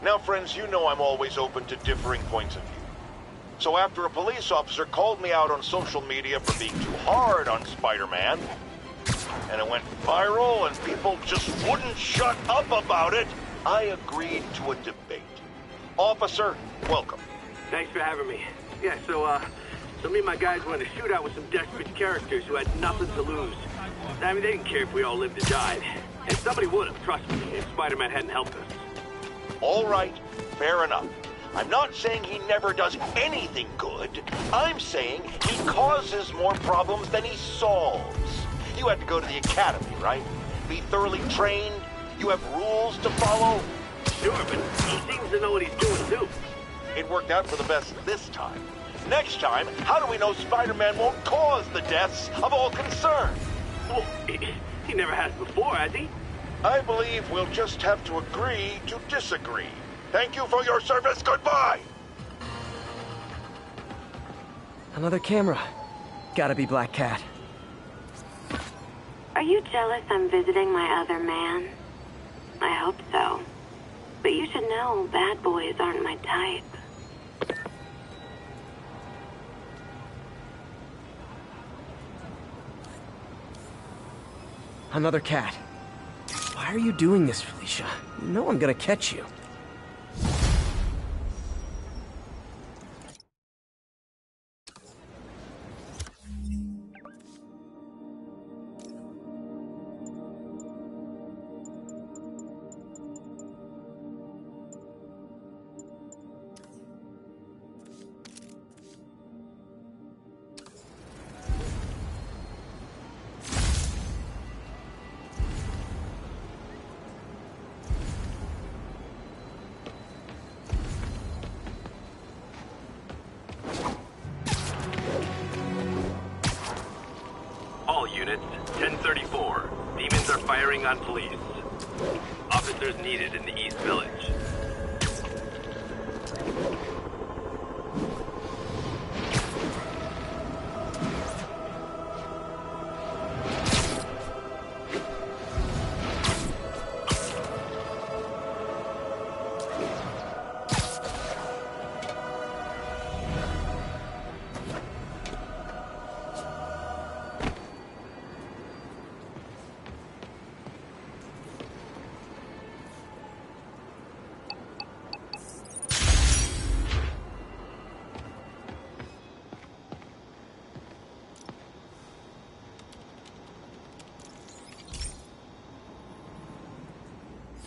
Now, friends, you know I'm always open to differing points of view. So after a police officer called me out on social media for being too hard on Spider-Man, and it went viral and people just wouldn't shut up about it, I agreed to a debate. Officer, welcome. Thanks for having me. Yeah, so me and my guys went to shoot out with some desperate characters who had nothing to lose. I mean, they didn't care if we all lived or died. And somebody would have, trust me, if Spider-Man hadn't helped us. All right, fair enough. I'm not saying he never does anything good. I'm saying he causes more problems than he solves. You had to go to the academy, right? Be thoroughly trained? You have rules to follow? Sure, but he seems to know what he's doing, too. It worked out for the best this time. Next time, how do we know Spider-Man won't cause the deaths of all concerned? Well, he never has before, has he? I believe we'll just have to agree to disagree. Thank you for your service. Goodbye! Another camera. Gotta be Black Cat. Are you jealous I'm visiting my other man? I hope so. But you should know bad boys aren't my type. Another cat. Why are you doing this, Felicia? You know I'm gonna catch you. All units, 1034. Demons are firing on police. Officers needed in the East Village.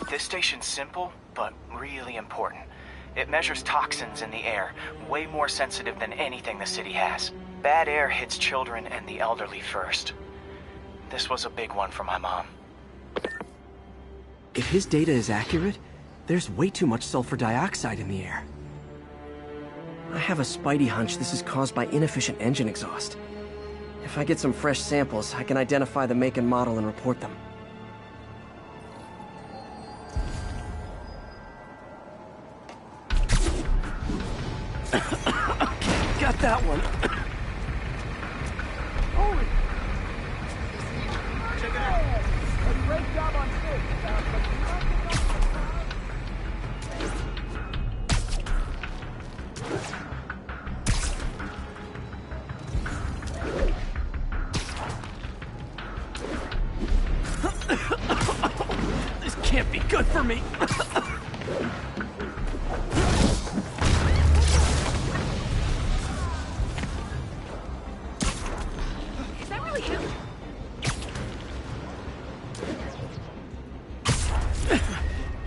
This station's simple, but really important. It measures toxins in the air, way more sensitive than anything the city has. Bad air hits children and the elderly first. This was a big one for my mom. If his data is accurate, there's way too much sulfur dioxide in the air. I have a spidey hunch this is caused by inefficient engine exhaust. If I get some fresh samples, I can identify the make and model and report them. Got that one. Holy! Check it out. A great job on This can't be good for me.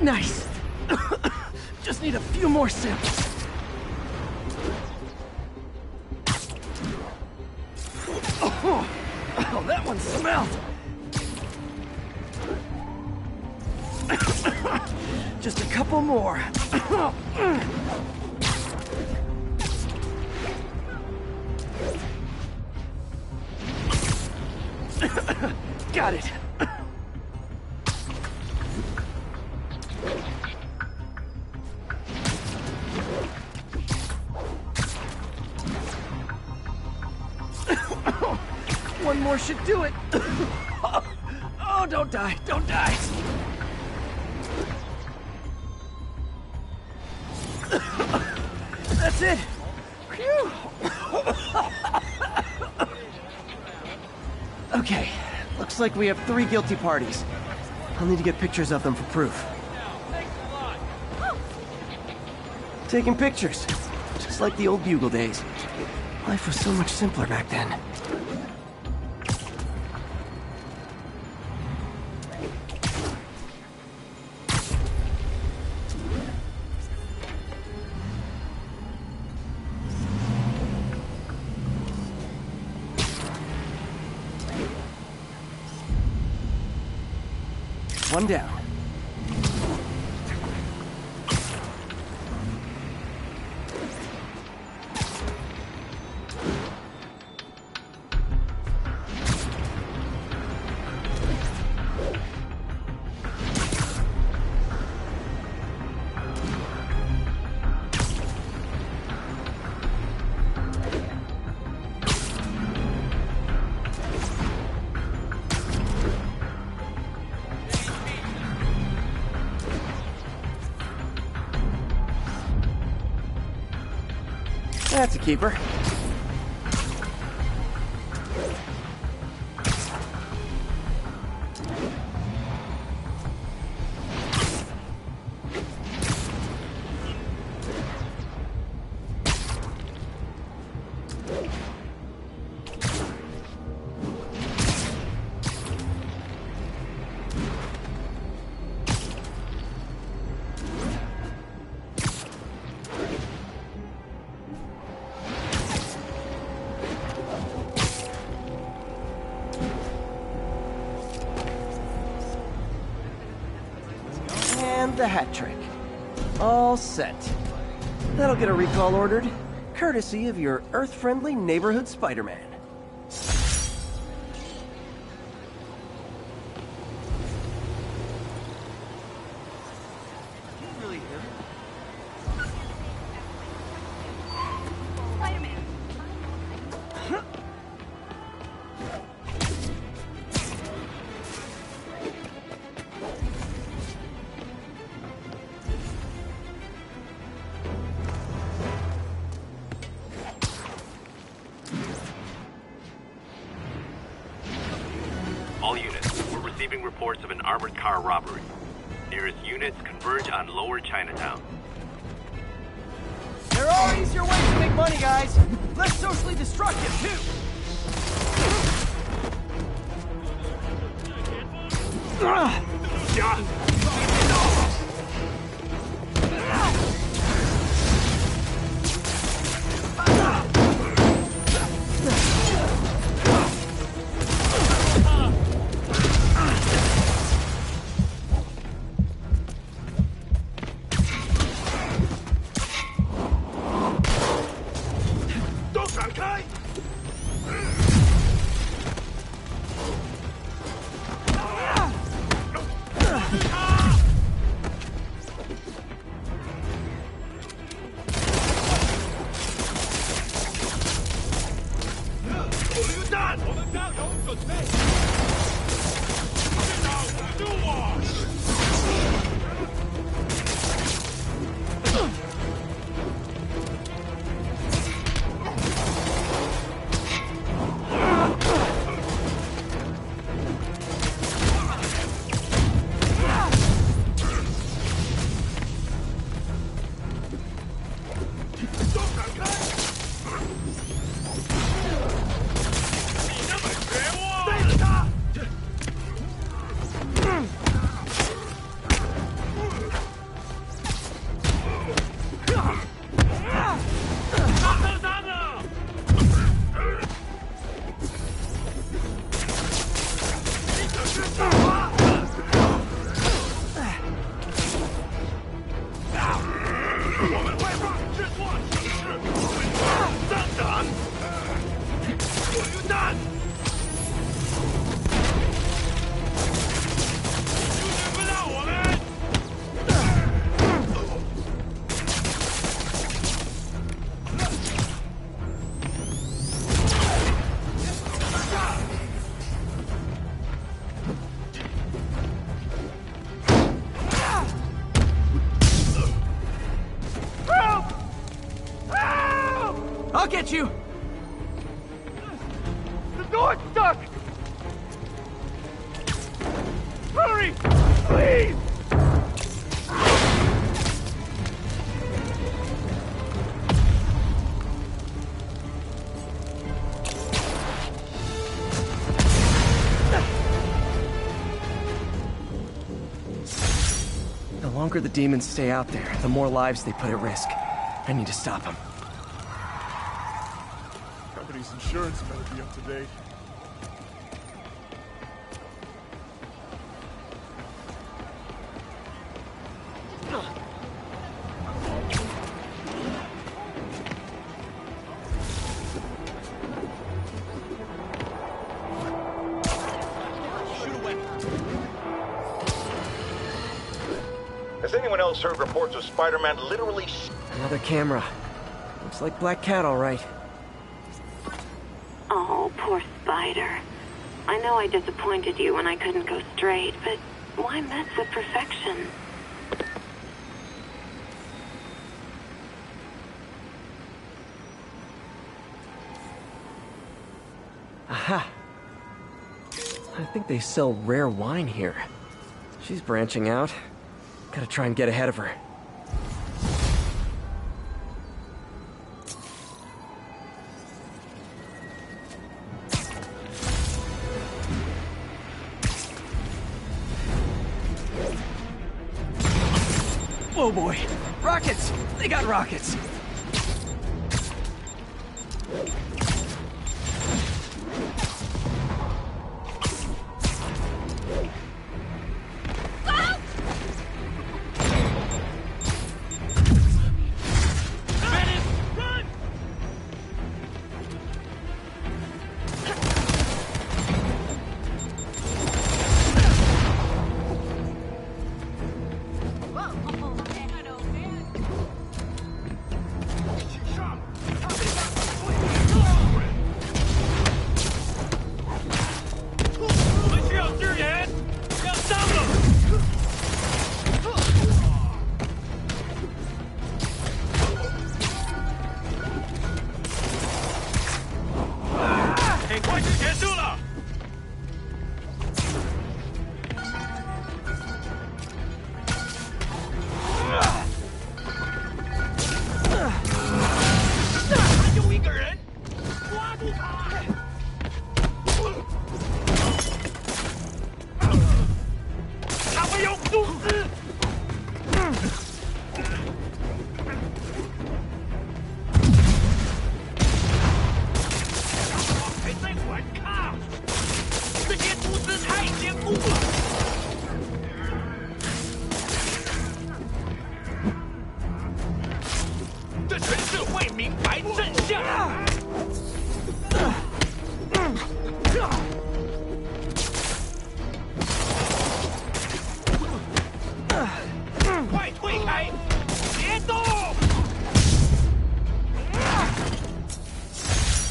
Nice. Just need a few more samples. Oh, that one smelled. Just a couple more. Got it. One more should do it. Oh, don't die, don't die. That's it! Phew. Okay, looks like we have 3 guilty parties. I'll need to get pictures of them for proof. Taking pictures, just like the old Bugle days. Life was so much simpler back then. One down. That's a keeper. And the hat trick. All set. That'll get a recall ordered, courtesy of your Earth-friendly neighborhood Spider-Man. All units, we're receiving reports of an armored car robbery. Nearest units converge on Lower Chinatown. There are easier ways to make money, guys. Less socially destructive, too. you? The door's stuck! Hurry! Please! The longer the demons stay out there, the more lives they put at risk. I need to stop them. Company's insurance better be up to date. Has anyone else heard reports of Spider-Man literally... Another camera. Looks like Black Cat, all right. Oh, poor Spider. I know I disappointed you when I couldn't go straight, but why mess with perfection? Aha! I think they sell rare wine here. She's branching out. Gotta try and get ahead of her. Oh boy! Rockets! They got rockets!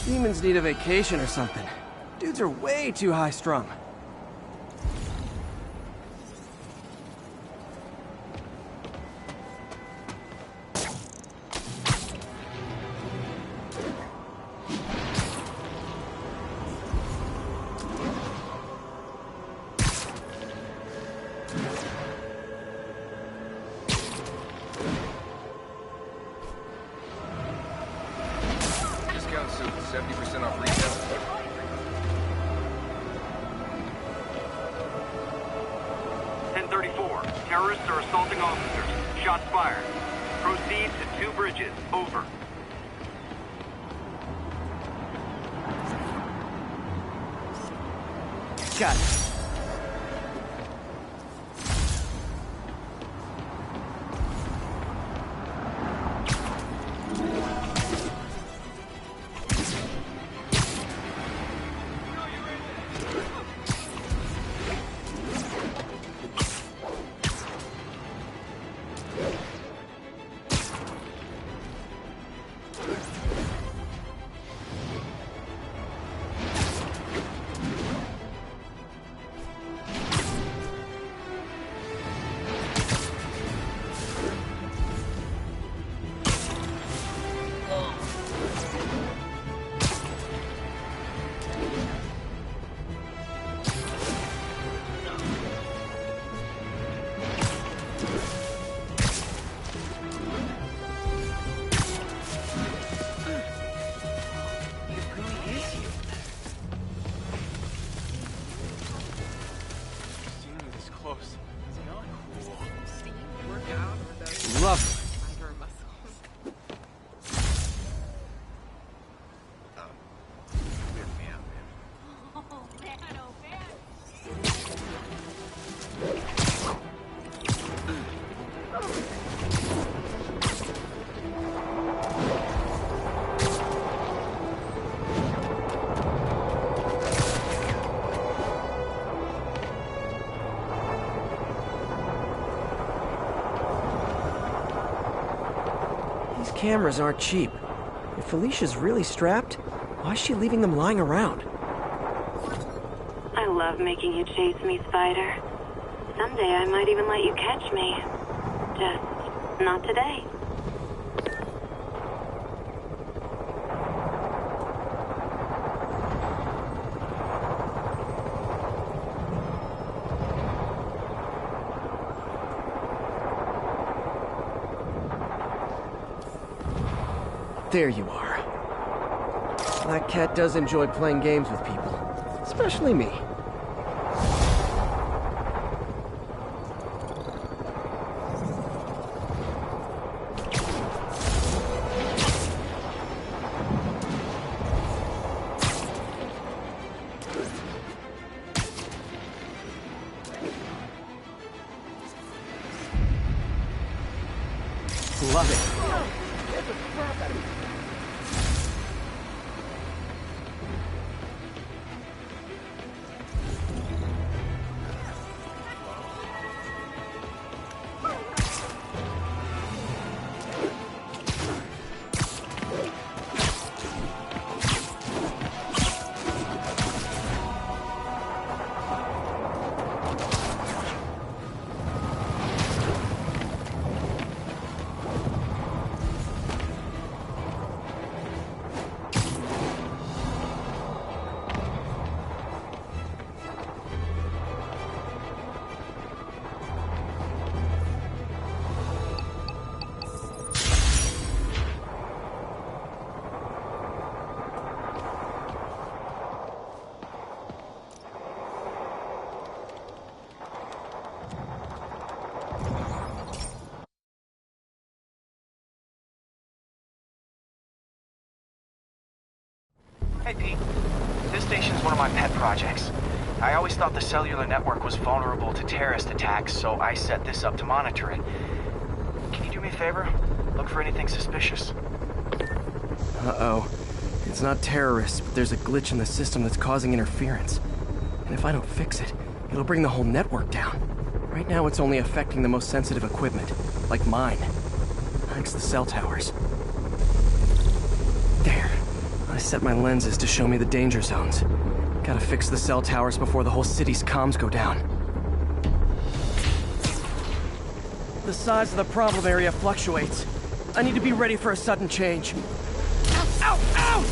Demons need a vacation or something. Dudes are way too high-strung. Discount suit, 70% off retail. Terrorists are assaulting officers. Shots fired. Proceed to 2 bridges. Over. Got it. cameras aren't cheap. If Felicia's really strapped, why is she leaving them lying around? I love making you chase me, Spider. Someday I might even let you catch me. Just not today. There you are. That cat does enjoy playing games with people. Especially me. Love it. Hey, Pete. This station's one of my pet projects. I always thought the cellular network was vulnerable to terrorist attacks, so I set this up to monitor it. Can you do me a favor? Look for anything suspicious. Uh-oh. It's not terrorists, but there's a glitch in the system that's causing interference. And if I don't fix it, it'll bring the whole network down. Right now it's only affecting the most sensitive equipment, like mine. Thanks to the cell towers. There. I set my lenses to show me the danger zones. Gotta fix the cell towers before the whole city's comms go down. The size of the problem area fluctuates. I need to be ready for a sudden change. Ow! Ow! Ow!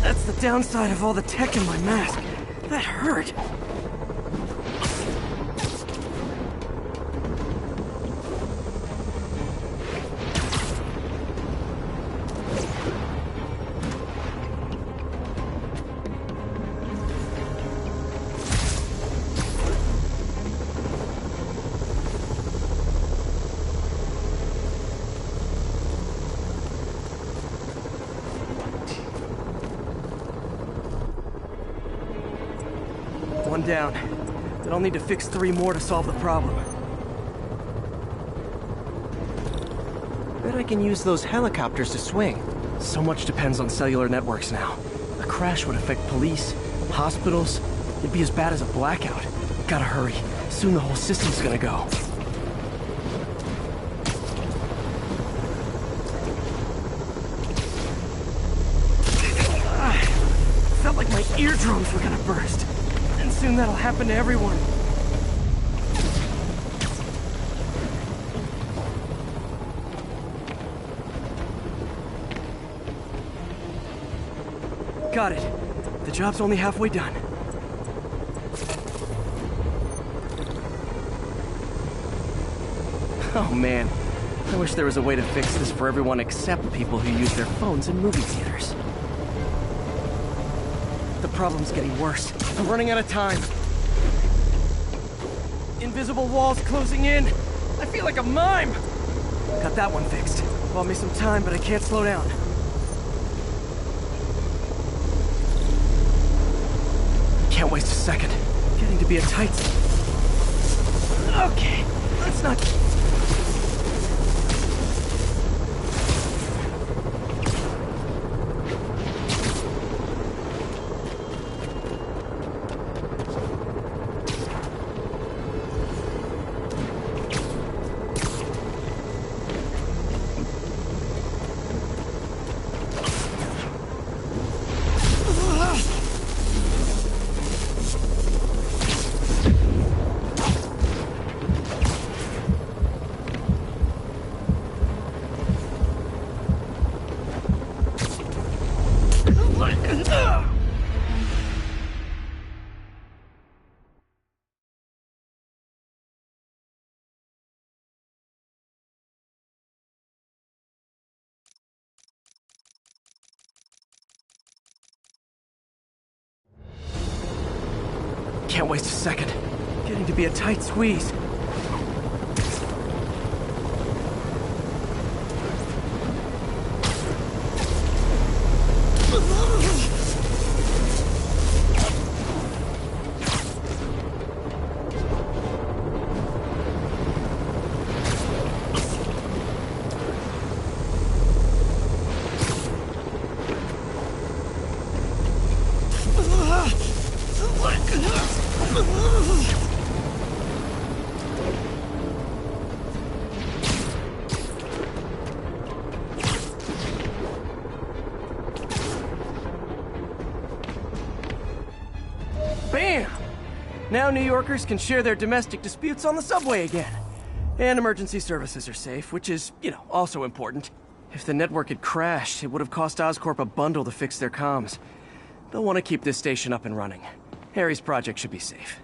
That's the downside of all the tech in my mask. That hurt. One down. Then I'll need to fix 3 more to solve the problem. Bet I can use those helicopters to swing. So much depends on cellular networks now. A crash would affect police, hospitals. It'd be as bad as a blackout. Gotta hurry. Soon the whole system's gonna go. Felt like my eardrums were gonna burst. And soon that'll happen to everyone. Got it. The job's only halfway done. Oh man, I wish there was a way to fix this for everyone except people who use their phones in movie theaters. The problem's getting worse. I'm running out of time. Invisible walls closing in. I feel like a mime. Got that one fixed. Bought me some time, but I can't slow down. Can't waste a second. Getting to be a tight... Okay, let's not... can't waste a second. Getting to be a tight squeeze. Bam! Now New Yorkers can share their domestic disputes on the subway again. And emergency services are safe, which is, also important. If the network had crashed, it would have cost Oscorp a bundle to fix their comms. They'll want to keep this station up and running. Harry's project should be safe.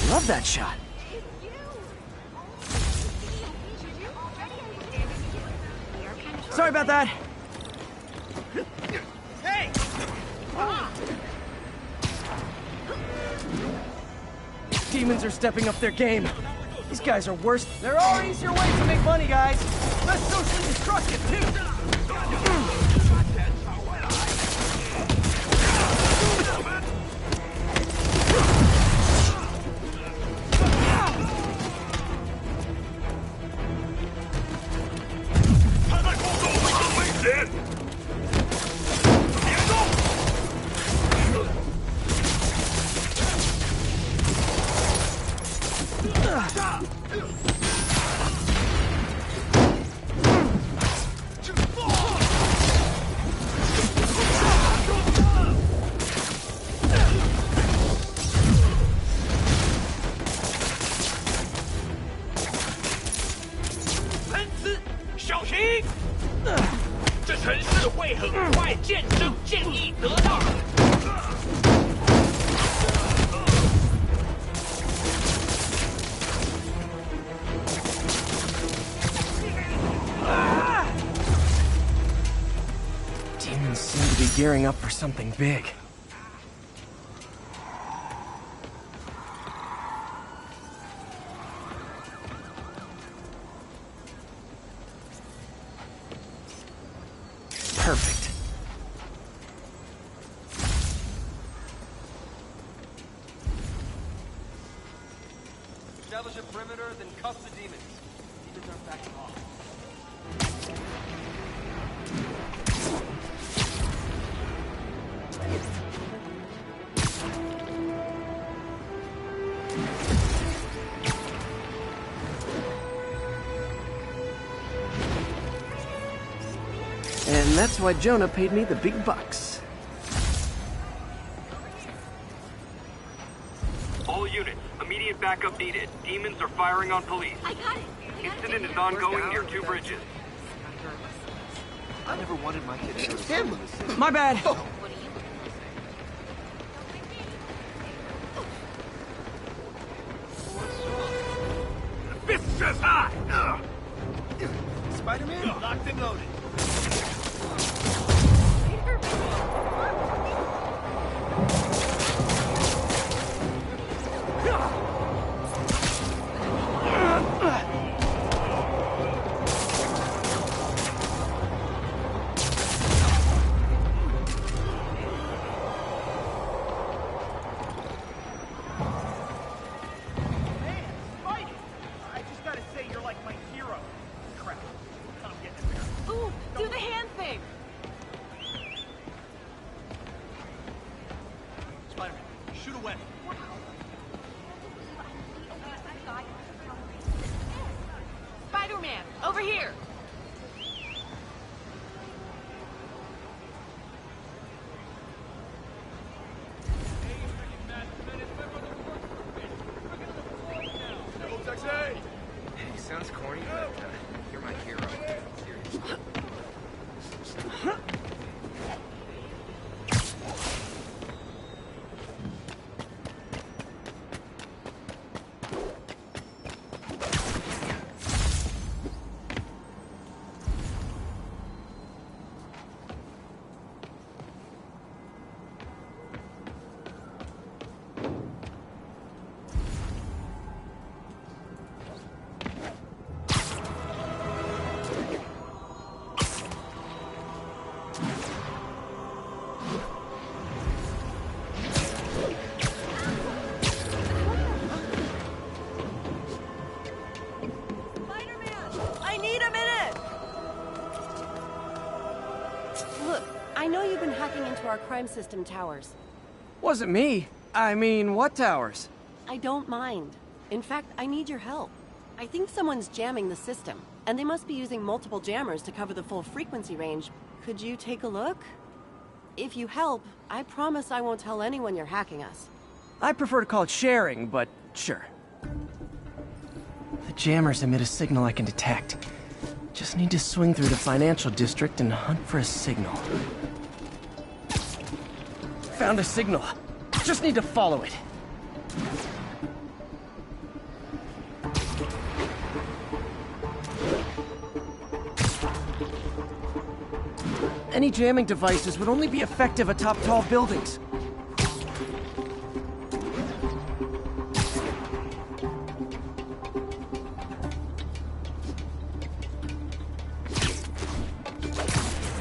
Love that shot. Sorry about that. Hey! Demons are stepping up their game. These guys are worse. There are easier ways to make money, guys. Less socially destructive, too. Demons seem to be gearing up for something big. Perfect. Establish a perimeter, then cuff the demons. Demons aren't backing off. And that's why Jonah paid me the big bucks. All units, immediate backup needed. Demons are firing on police. I got it. Incident is ongoing near 2 bridges. I never wanted my kid to go to Him! school in the city. My bad. What do you Fists just high! Spider-Man? Locked and loaded. Ooh, do the hand thing. Spider-Man, shoot away. Spider-Man, over here. crime system towers. Wasn't me. I mean, what towers? I don't mind. In fact, I need your help. I think someone's jamming the system, and they must be using multiple jammers to cover the full frequency range. Could you take a look? If you help, I promise I won't tell anyone you're hacking us. I prefer to call it sharing, but sure. The jammers emit a signal I can detect. Just need to swing through the financial district and hunt for a signal. Found a signal. Just need to follow it. Any jamming devices would only be effective atop tall buildings.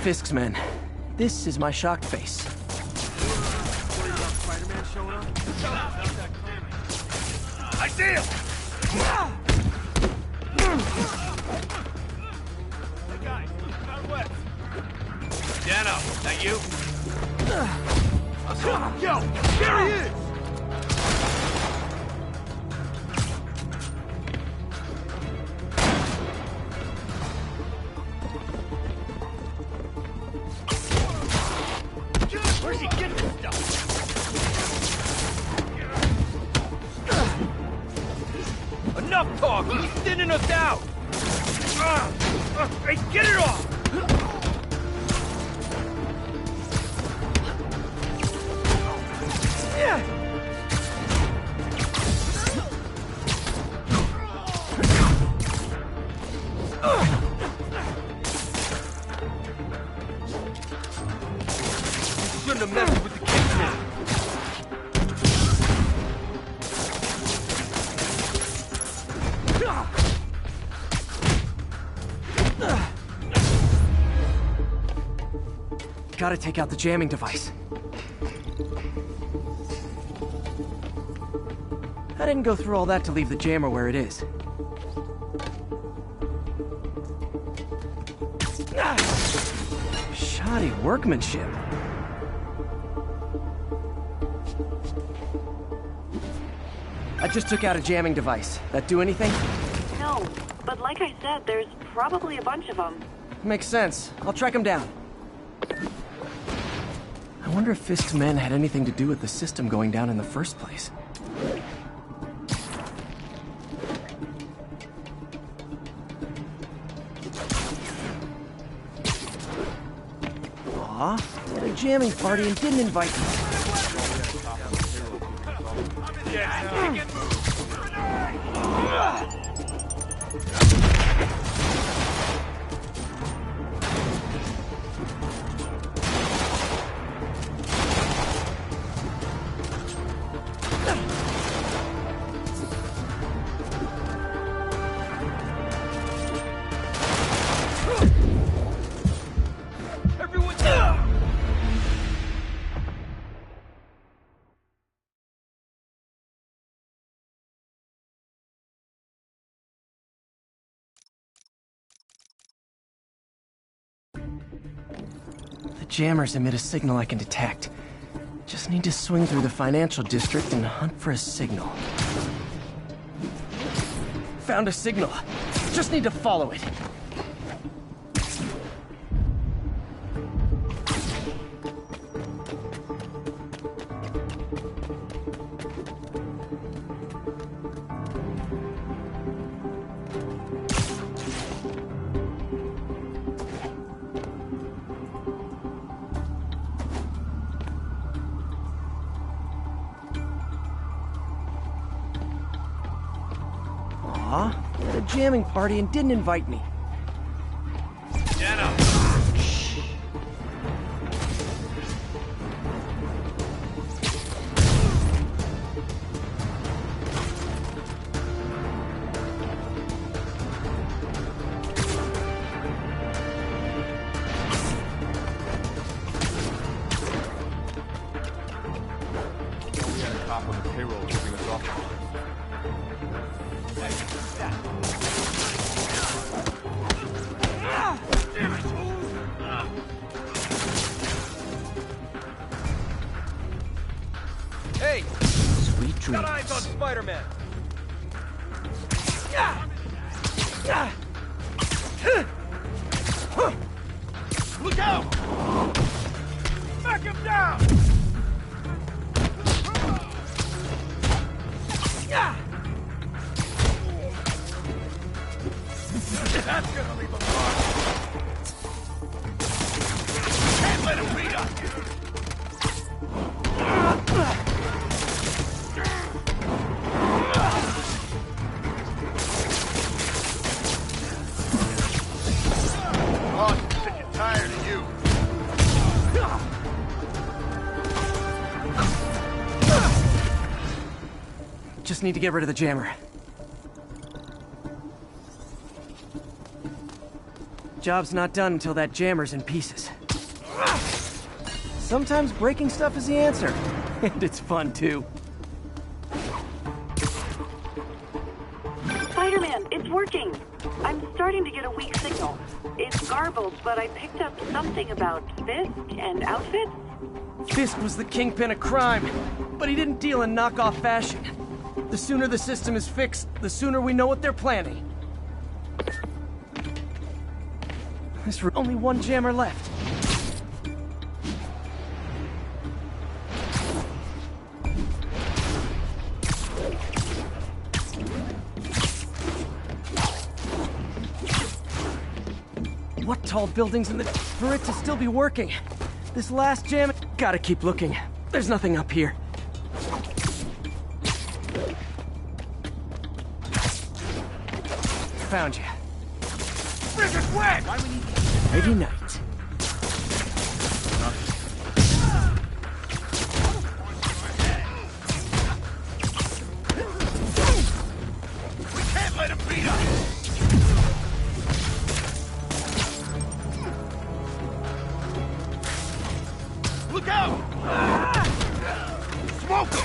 Fisk's men. This is my shocked face. I see him! Hey guys, out west. Dano, that you? Yo, there he is! Where's he getting this stuff? Enough talk! He's thinning us out! Hey, get it off! Shouldn't have messed with the kids now. Gotta take out the jamming device. I didn't go through all that to leave the jammer where it is. Shoddy workmanship. I just took out a jamming device. That do anything? No, but like I said, there's probably a bunch of them. Makes sense. I'll track him down. I wonder if Fisk's men had anything to do with the system going down in the first place. Aw, had a jamming party and didn't invite me. The jammers emit a signal I can detect. Just need to swing through the financial district and hunt for a signal. Found a signal. Just need to follow it. Had a jamming party and didn't invite me. Dano! We had a cop on the payroll tipping us off. Hey! Sweet dreams. Got eyes on Spider-Man! Look out! Knock him down! That's gonna leave a mark! Can't let him beat us! Boss is sick and tired of you. Just need to get rid of the jammer. Job's not done until that jammer's in pieces. Sometimes breaking stuff is the answer. And it's fun, too. Spider-Man, it's working. I'm starting to get a weak signal. It's garbled, but I picked up something about Fisk and outfits. Fisk was the kingpin of crime, but he didn't deal in knockoff fashion. The sooner the system is fixed, the sooner we know what they're planning. There's only one jammer left. What tall buildings in the... for it to still be working? This last jam... Gotta keep looking. There's nothing up here. Found you. Bring it wet! Ready night. We can't let him beat us! Look out! Smoke him!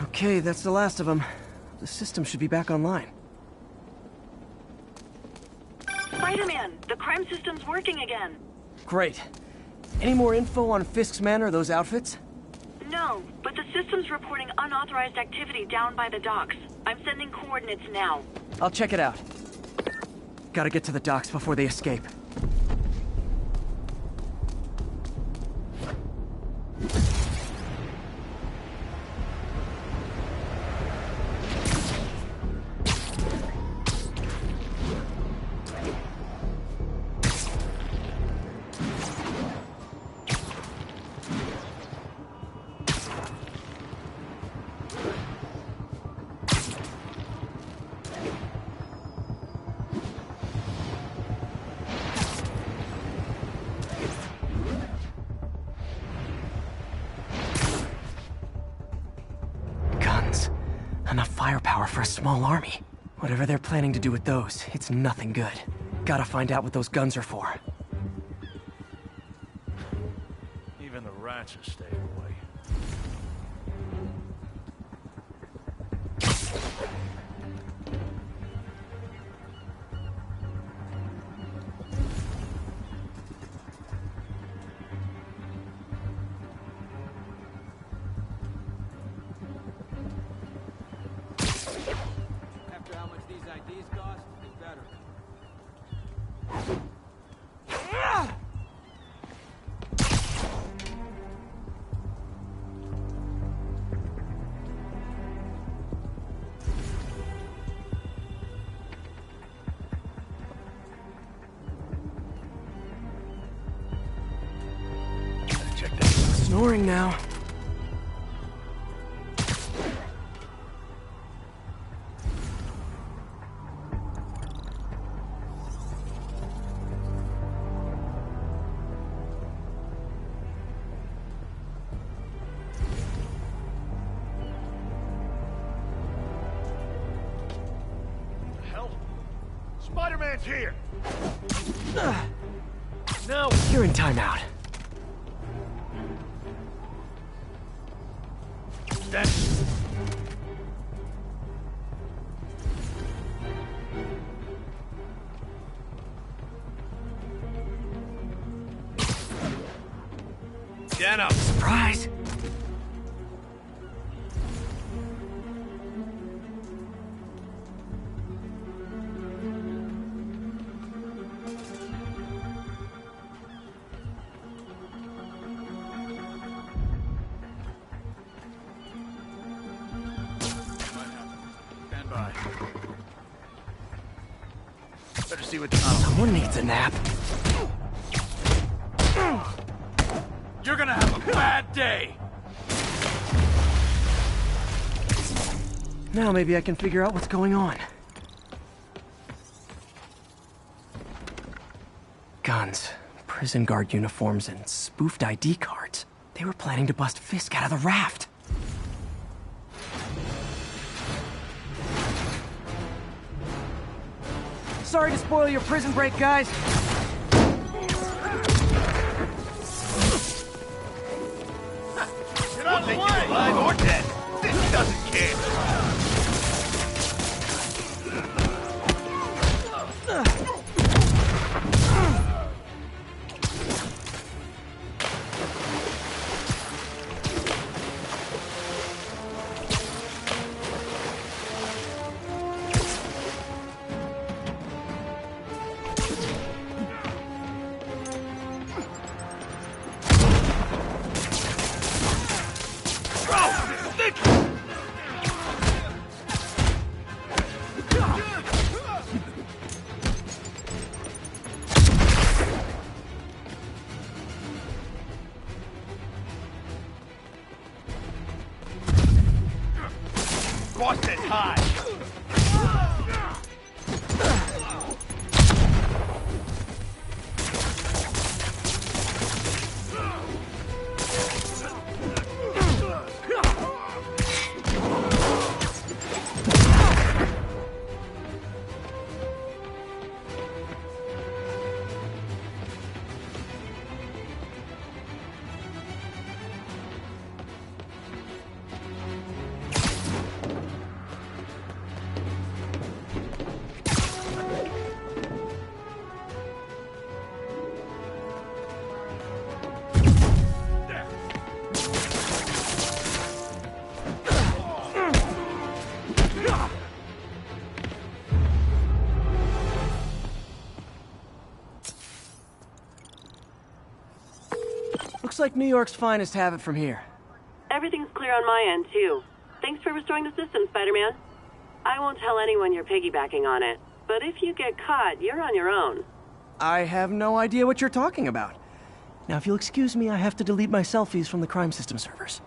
Okay, that's the last of them. The system should be back online. Spider-Man, the crime system's working again. Great. Any more info on Fisk's men or those outfits? No, but the system's reporting unauthorized activity down by the docks. I'm sending coordinates now. I'll check it out. Gotta get to the docks before they escape. Enough firepower for a small army. Whatever they're planning to do with those, it's nothing good. Gotta find out what those guns are for. Even the rats are staying away. After how much these IDs cost, they better. Check that. Snoring now. Spider-Man's here! No! You're in timeout. Dano! Surprise! Stand by. Better see what's on. Someone needs a nap. You're gonna have a bad day! Now maybe I can figure out what's going on. Guns, prison guard uniforms, and spoofed ID cards. They were planning to bust Fisk out of the raft. Sorry to spoil your prison break, guys. Get out of the way! Alive or dead! This doesn't care! Boston high! Looks like New York's finest have it from here. Everything's clear on my end, too. Thanks for restoring the system, Spider-Man. I won't tell anyone you're piggybacking on it, but if you get caught, you're on your own. I have no idea what you're talking about. Now, if you'll excuse me, I have to delete my selfies from the crime system servers.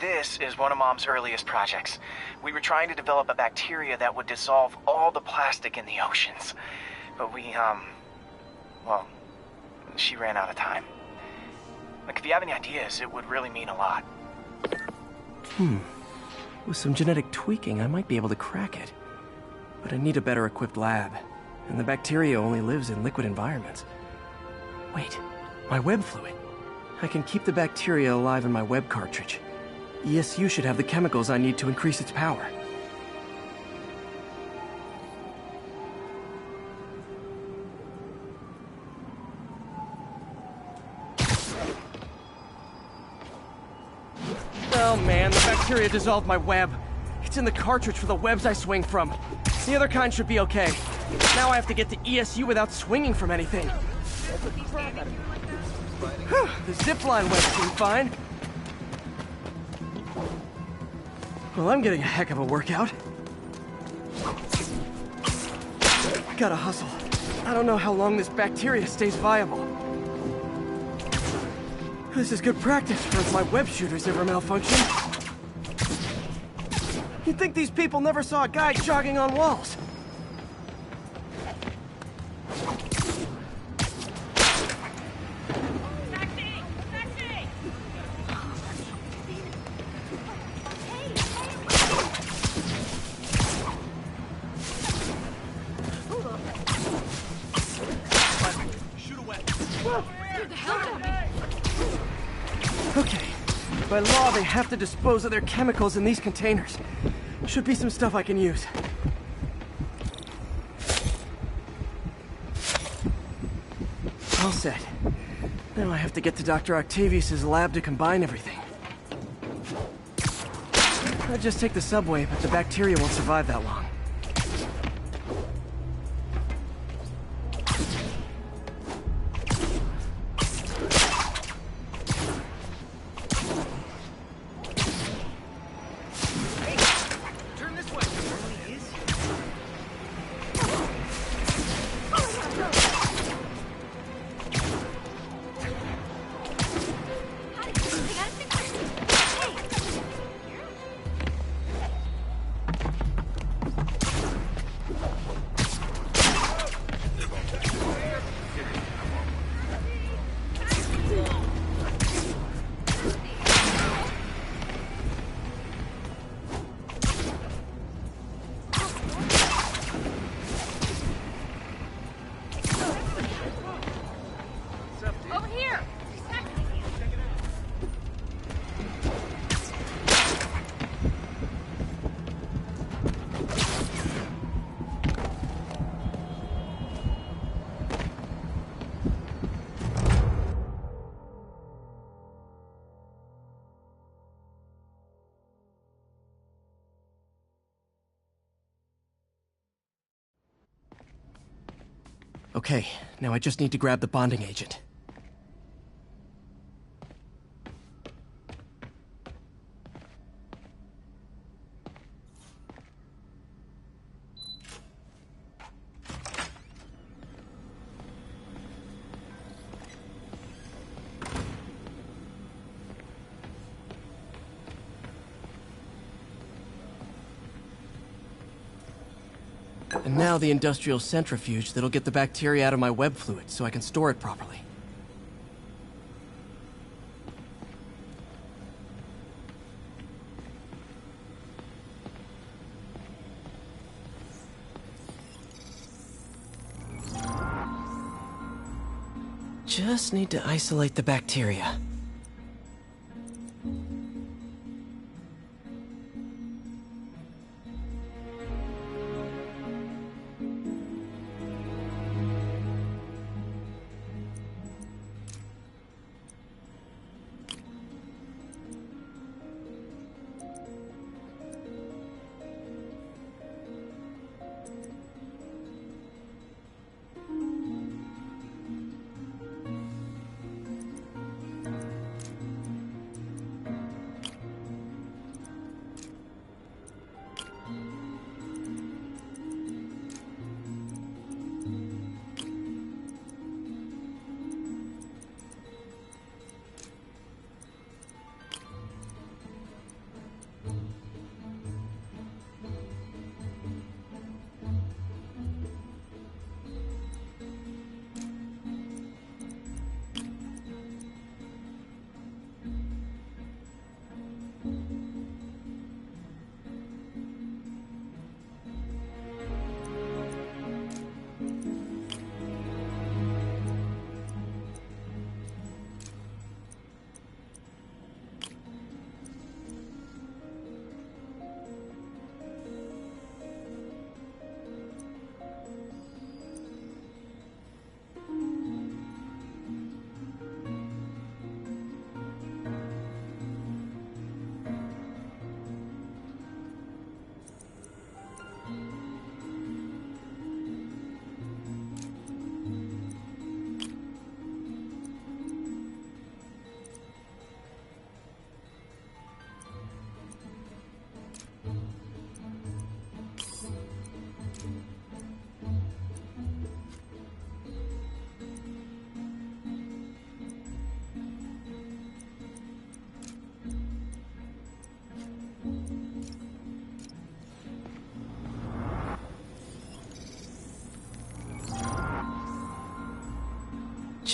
This is one of Mom's earliest projects. We were trying to develop a bacteria that would dissolve all the plastic in the oceans. But well, she ran out of time. Like, if you have any ideas, it would really mean a lot. With some genetic tweaking, I might be able to crack it. But I need a better equipped lab. And the bacteria only lives in liquid environments. Wait, my web fluid. I can keep the bacteria alive in my web cartridge. ESU should have the chemicals I need to increase its power. Oh man, the bacteria dissolved my web. It's in the cartridge for the webs I swing from. The other kind should be okay. Now I have to get to ESU without swinging from anything. Whew, the zipline web seemed fine. Well, I'm getting a heck of a workout. Gotta hustle. I don't know how long this bacteria stays viable. This is good practice for if my web shooters ever malfunction. You'd think these people never saw a guy jogging on walls. Okay. By law, they have to dispose of their chemicals in these containers. Should be some stuff I can use. All set. Now I have to get to Dr. Octavius's lab to combine everything. I'd just take the subway, but the bacteria won't survive that long. Okay, now I just need to grab the bonding agent. And now the industrial centrifuge that'll get the bacteria out of my web fluid so I can store it properly. Just need to isolate the bacteria.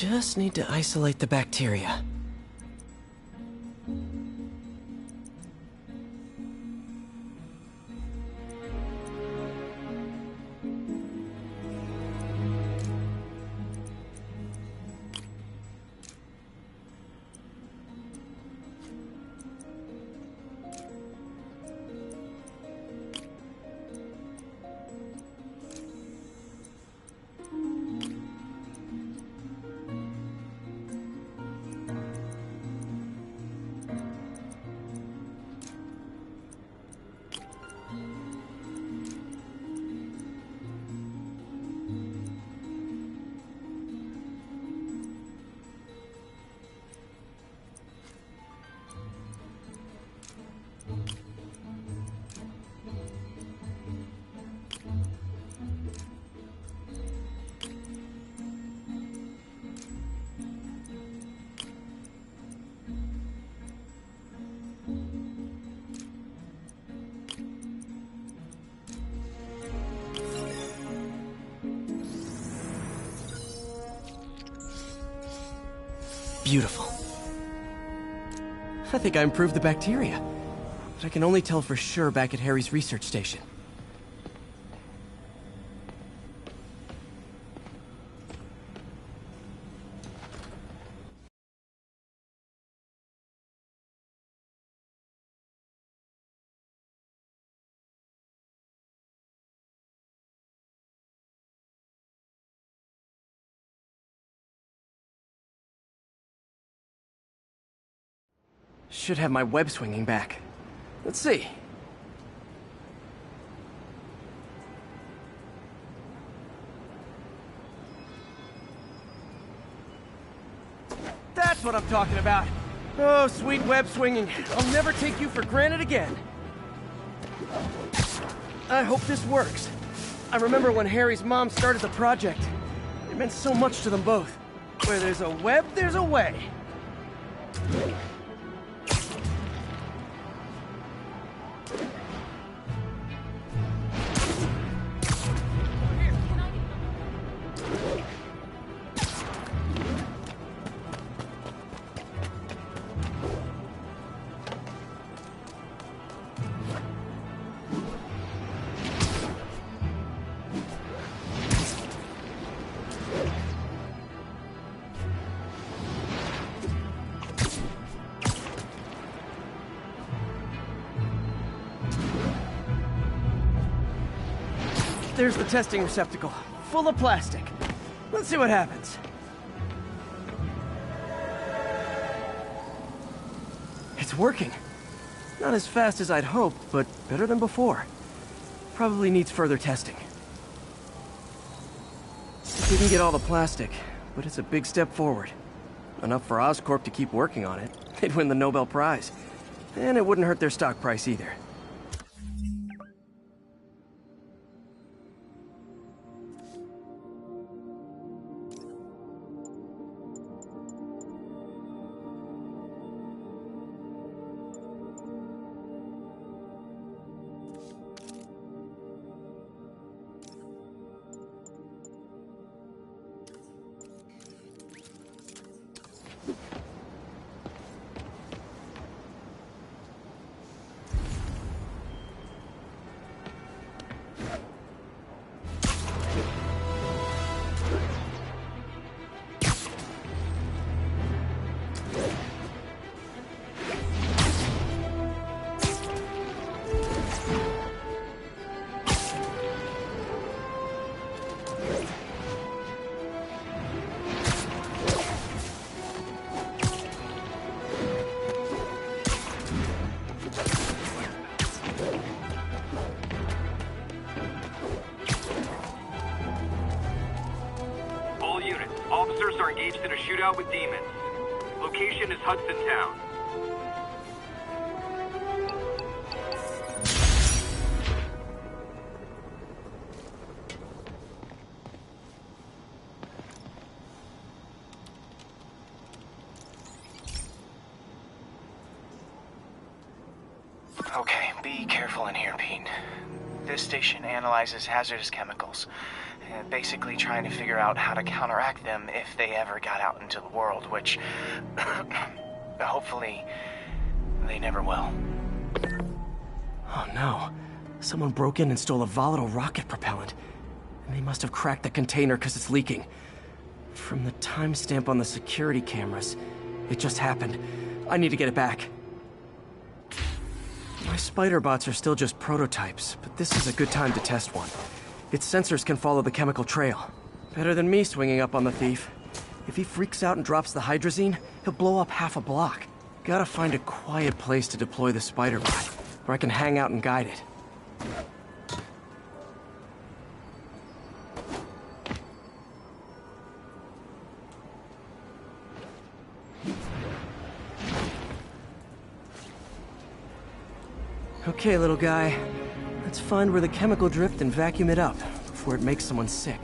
just need to isolate the bacteria. Beautiful. I think I improved the bacteria, but I can only tell for sure back at Harry's research station. Should have my web swinging back. Let's see. That's what I'm talking about. Oh, sweet web swinging. I'll never take you for granted again. I hope this works. I remember when Harry's mom started the project. It meant so much to them both. Where there's a web, there's a way. There's the testing receptacle, full of plastic. Let's see what happens. It's working. Not as fast as I'd hoped, but better than before. Probably needs further testing. Didn't get all the plastic, but it's a big step forward. Enough for Oscorp to keep working on it. They'd win the Nobel Prize. And it wouldn't hurt their stock price either. Officers are engaged in a shootout with demons. Location is Hudson Town. Okay, be careful in here, Pete. This station analyzes hazardous chemicals. basically trying to figure out how to counteract them if they ever got out into the world, which hopefully they never will. Oh no. Someone broke in and stole a volatile rocket propellant. And they must have cracked the container because it's leaking. From the timestamp on the security cameras, it just happened. I need to get it back. My spider bots are still just prototypes, but this is a good time to test one. Its sensors can follow the chemical trail. Better than me swinging up on the thief. If he freaks out and drops the hydrazine, he'll blow up half a block. Gotta find a quiet place to deploy the spider bot, where I can hang out and guide it. Okay, little guy. Let's find where the chemical dripped and vacuum it up before it makes someone sick.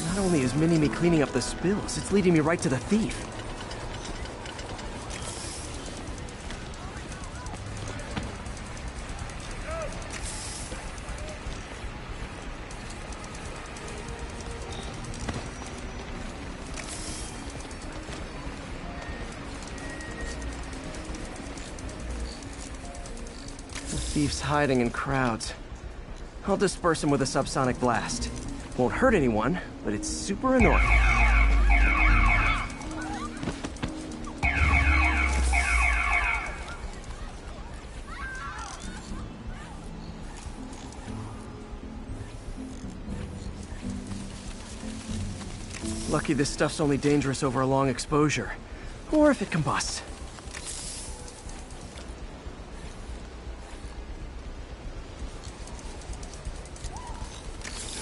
Not only is Mini-Me cleaning up the spills, it's leading me right to the thief. Thief's hiding in crowds. I'll disperse him with a subsonic blast. Won't hurt anyone, but it's super annoying. Lucky this stuff's only dangerous over a long exposure. Or if it combusts.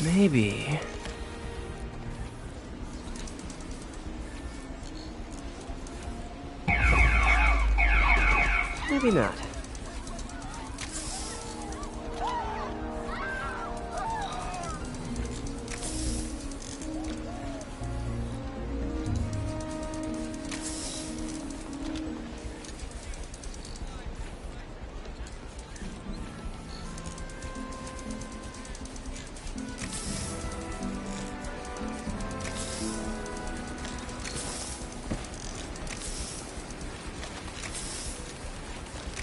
Maybe... Maybe not.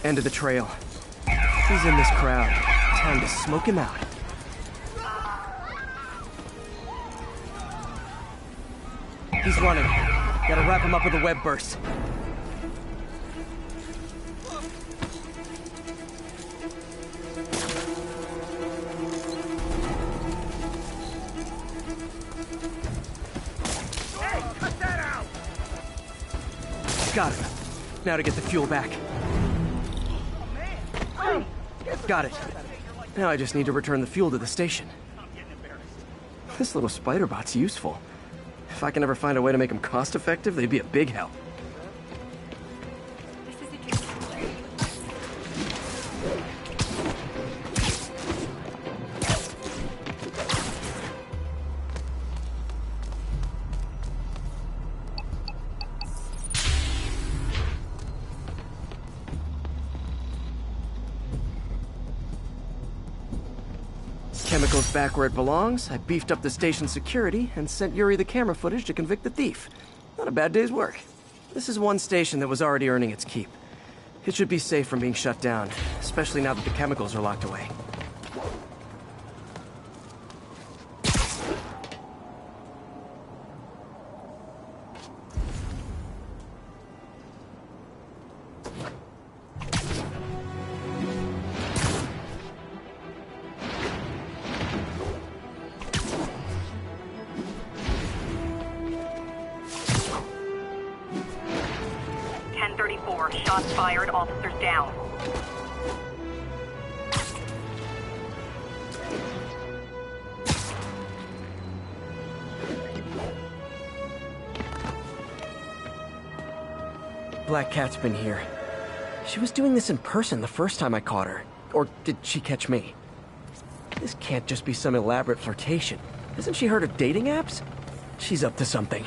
End of the trail. He's in this crowd. Time to smoke him out. He's running. Gotta wrap him up with a web burst. Hey, cut that out! Got him. Now to get the fuel back. Got it. Now I just need to return the fuel to the station. This little spider bot's useful. If I can ever find a way to make them cost-effective, they'd be a big help. Chemicals back where it belongs. I beefed up the station security and sent Yuri the camera footage to convict the thief. Not a bad day's work. This is one station that was already earning its keep. It should be safe from being shut down, especially now that the chemicals are locked away. Shots fired, officers down. Black Cat's been here. She was doing this in person the first time I caught her. Or did she catch me? This can't just be some elaborate flirtation. Hasn't she heard of dating apps? She's up to something.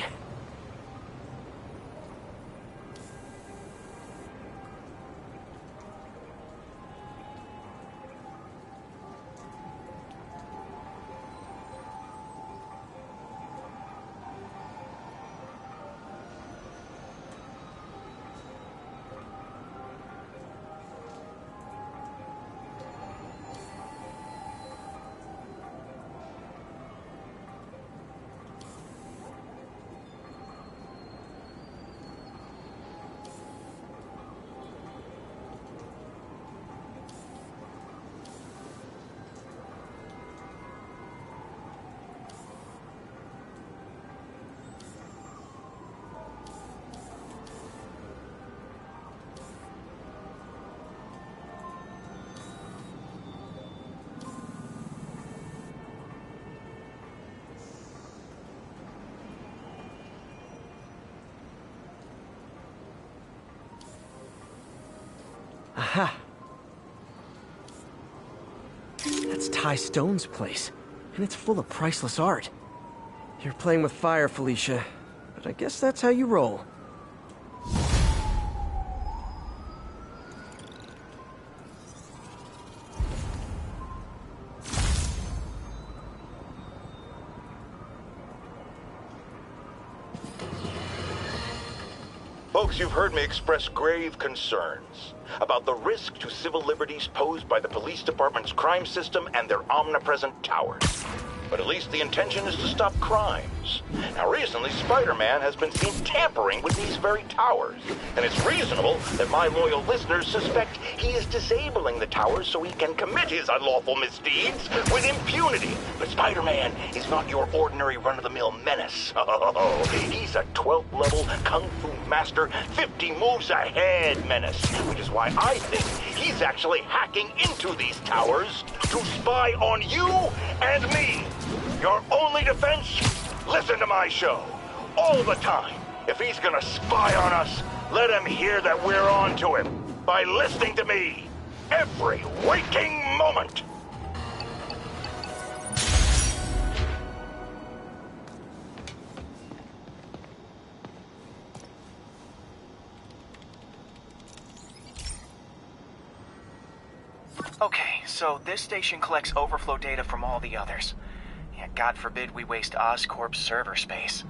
Aha! That's Ty Stone's place, and it's full of priceless art. You're playing with fire, Felicia, but I guess that's how you roll. Folks, you've heard me express grave concerns about the risk to civil liberties posed by the police department's crime system and their omnipresent towers. But at least the intention is to stop crimes. Now, recently, Spider-Man has been seen tampering with these very towers, and it's reasonable that my loyal listeners suspect he is disabling the towers so he can commit his unlawful misdeeds with impunity. But Spider-Man is not your ordinary run-of-the-mill menace. Oh, he's a 12th level Kung Fu master, 50 moves ahead menace, which is why I think he's actually hacking into these towers to spy on you and me. Your only defense? Listen to my show. All the time. If he's gonna spy on us, let him hear that we're on to him by listening to me every waking moment. Okay, so this station collects overflow data from all the others. Yeah, God forbid we waste Oscorp's server space.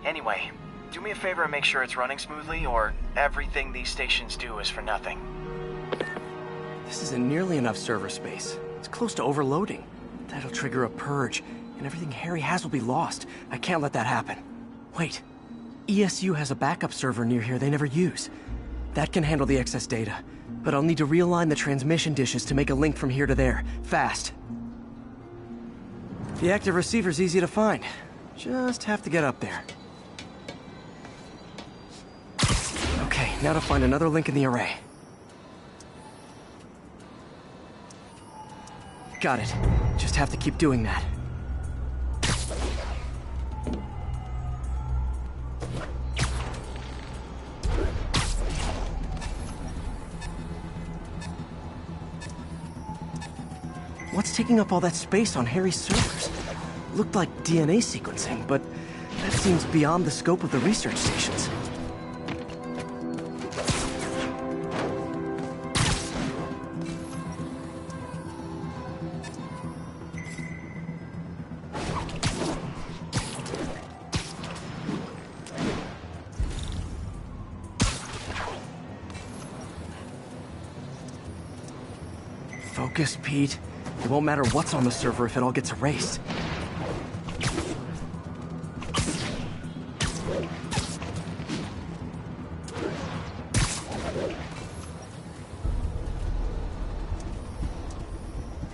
Anyway, do me a favor and make sure it's running smoothly, or everything these stations do is for nothing. This isn't nearly enough server space. It's close to overloading. That'll trigger a purge, and everything Harry has will be lost. I can't let that happen. Wait. ESU has a backup server near here they never use. That can handle the excess data, but I'll need to realign the transmission dishes to make a link from here to there, fast. The active receiver's easy to find. Just have to get up there. Okay, now to find another link in the array. Got it. Just have to keep doing that. What's taking up all that space on Harry's servers? Looked like DNA sequencing, but that seems beyond the scope of the research stations. Focus, Pete. It won't matter what's on the server if it all gets erased.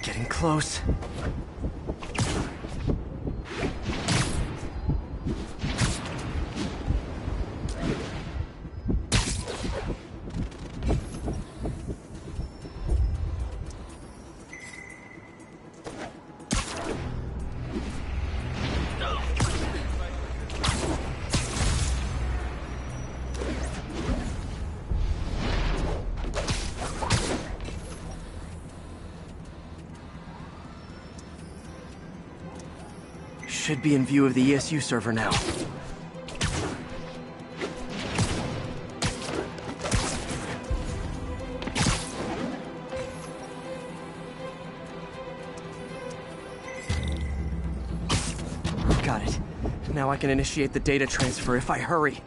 Getting close. Should be in view of the ESU server now. Got it. Now I can initiate the data transfer if I hurry.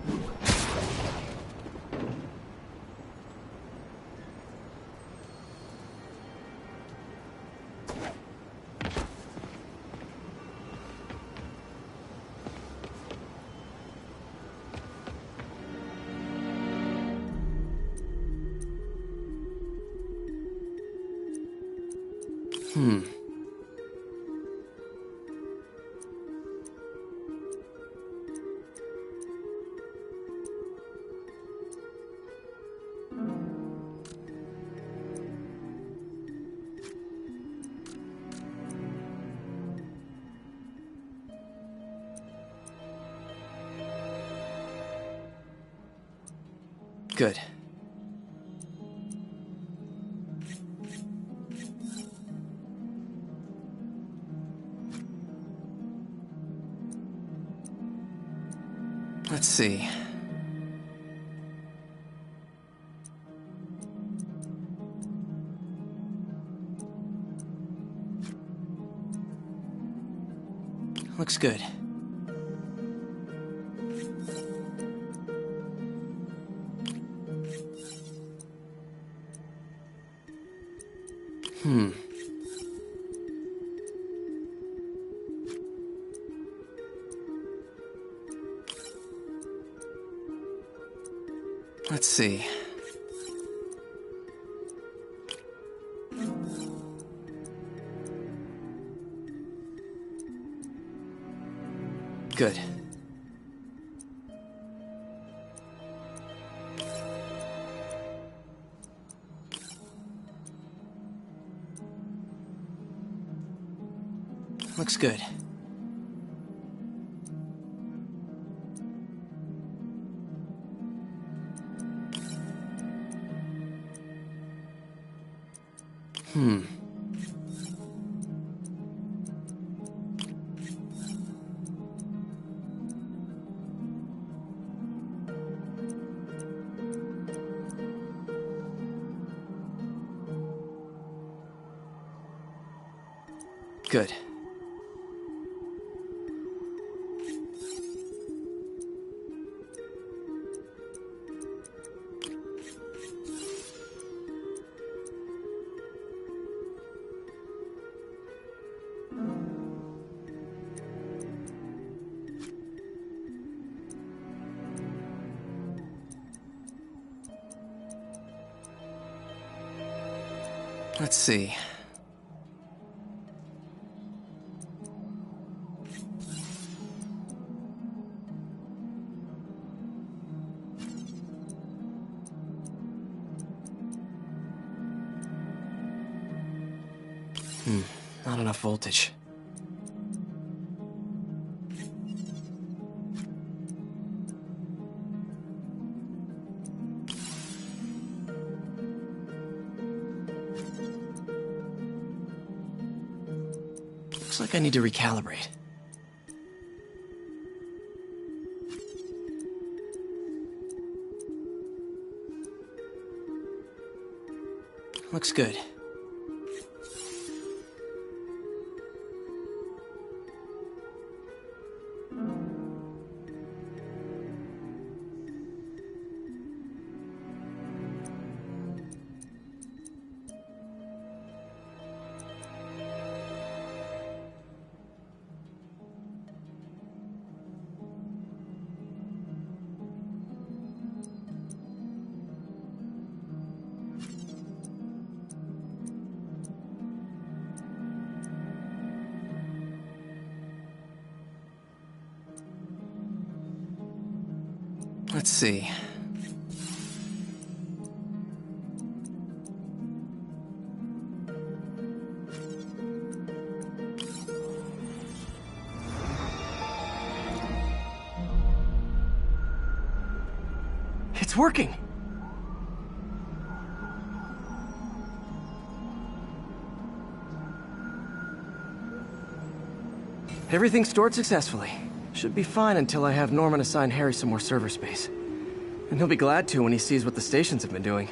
Good. Let's see. Looks good. Let's see. Good. Looks good. Good. Let's see. Not enough voltage. Looks like I need to recalibrate. Looks good. Let's see. It's working! Everything stored successfully. Should be fine until I have Norman assign Harry some more server space. And he'll be glad to when he sees what the stations have been doing.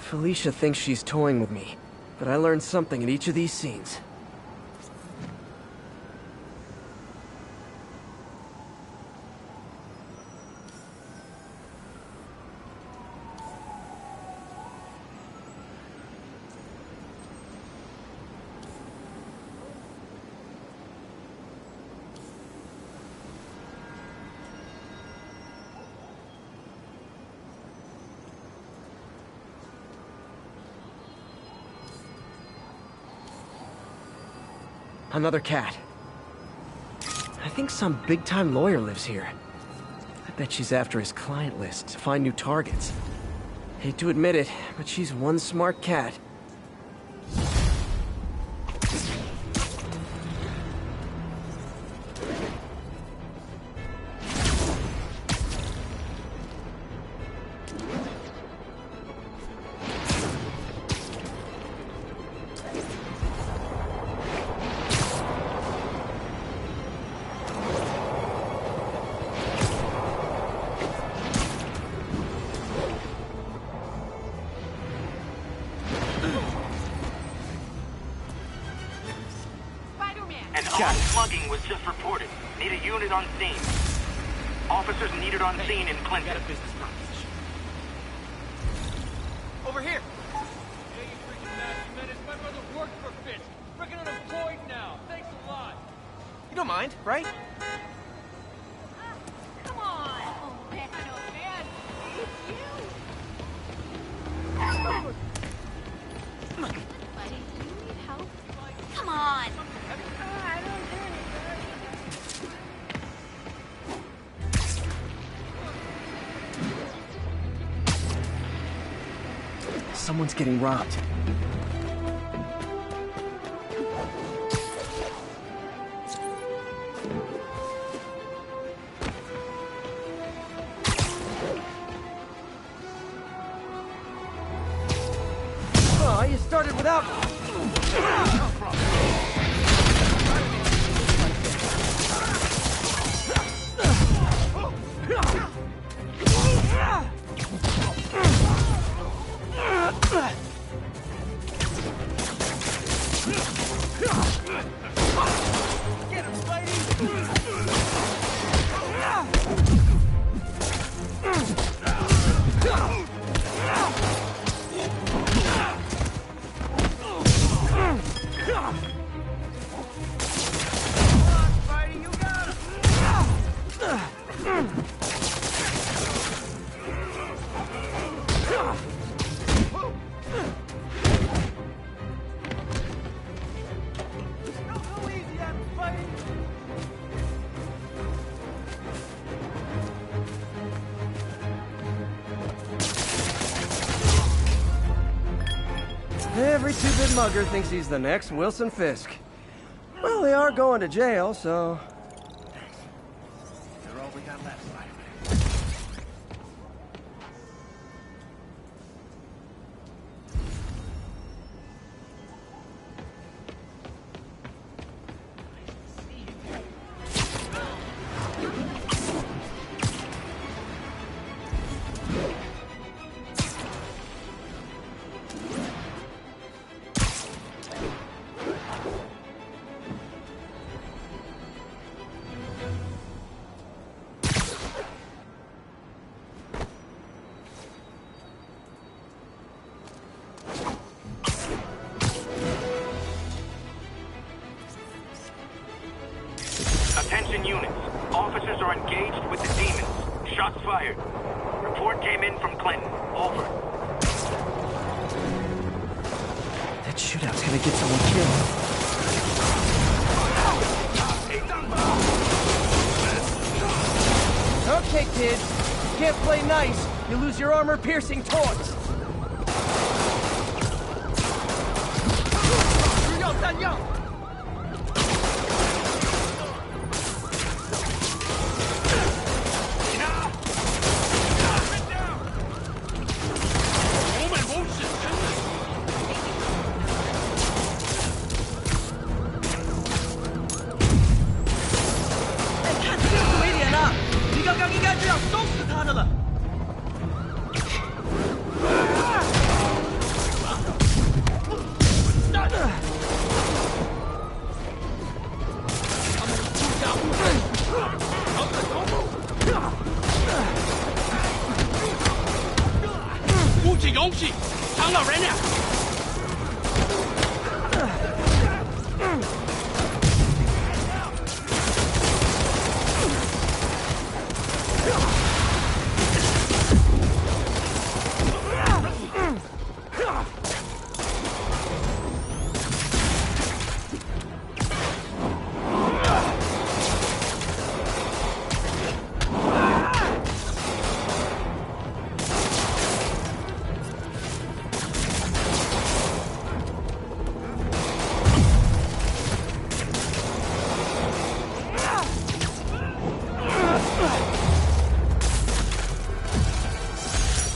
Felicia thinks she's toying with me, but I learned something in each of these scenes. Another cat. I think some big-time lawyer lives here. I bet she's after his client list to find new targets. Hate to admit it, but she's one smart cat. Mugging was just reported. Need a unit on scene. Officers needed on scene in Clinton. Got a business proposition. Over here. Hey, you freaking nasty menace. My brother worked for Fitz. Freaking unemployed now. Thanks a lot. You don't mind, right? Come on! Oh, man, oh, man! It's you! Buddy, do you need help? Come on! I don't do anything. Someone's getting robbed. Oh, you started without... Every two-bit mugger thinks he's the next Wilson Fisk. Well, they are going to jail, so... They're all we got left, Spider-Man. Attention units. Officers are engaged with the demons. Shots fired. Report came in from Clinton. Over. That shootout's gonna get someone killed. Okay, kid. You can't play nice. You lose your armor-piercing torch.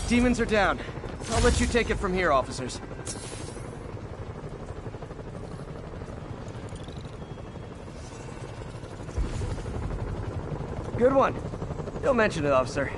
Demons are down. I'll let you take it from here, officers. Good one. Don't mention it, officer.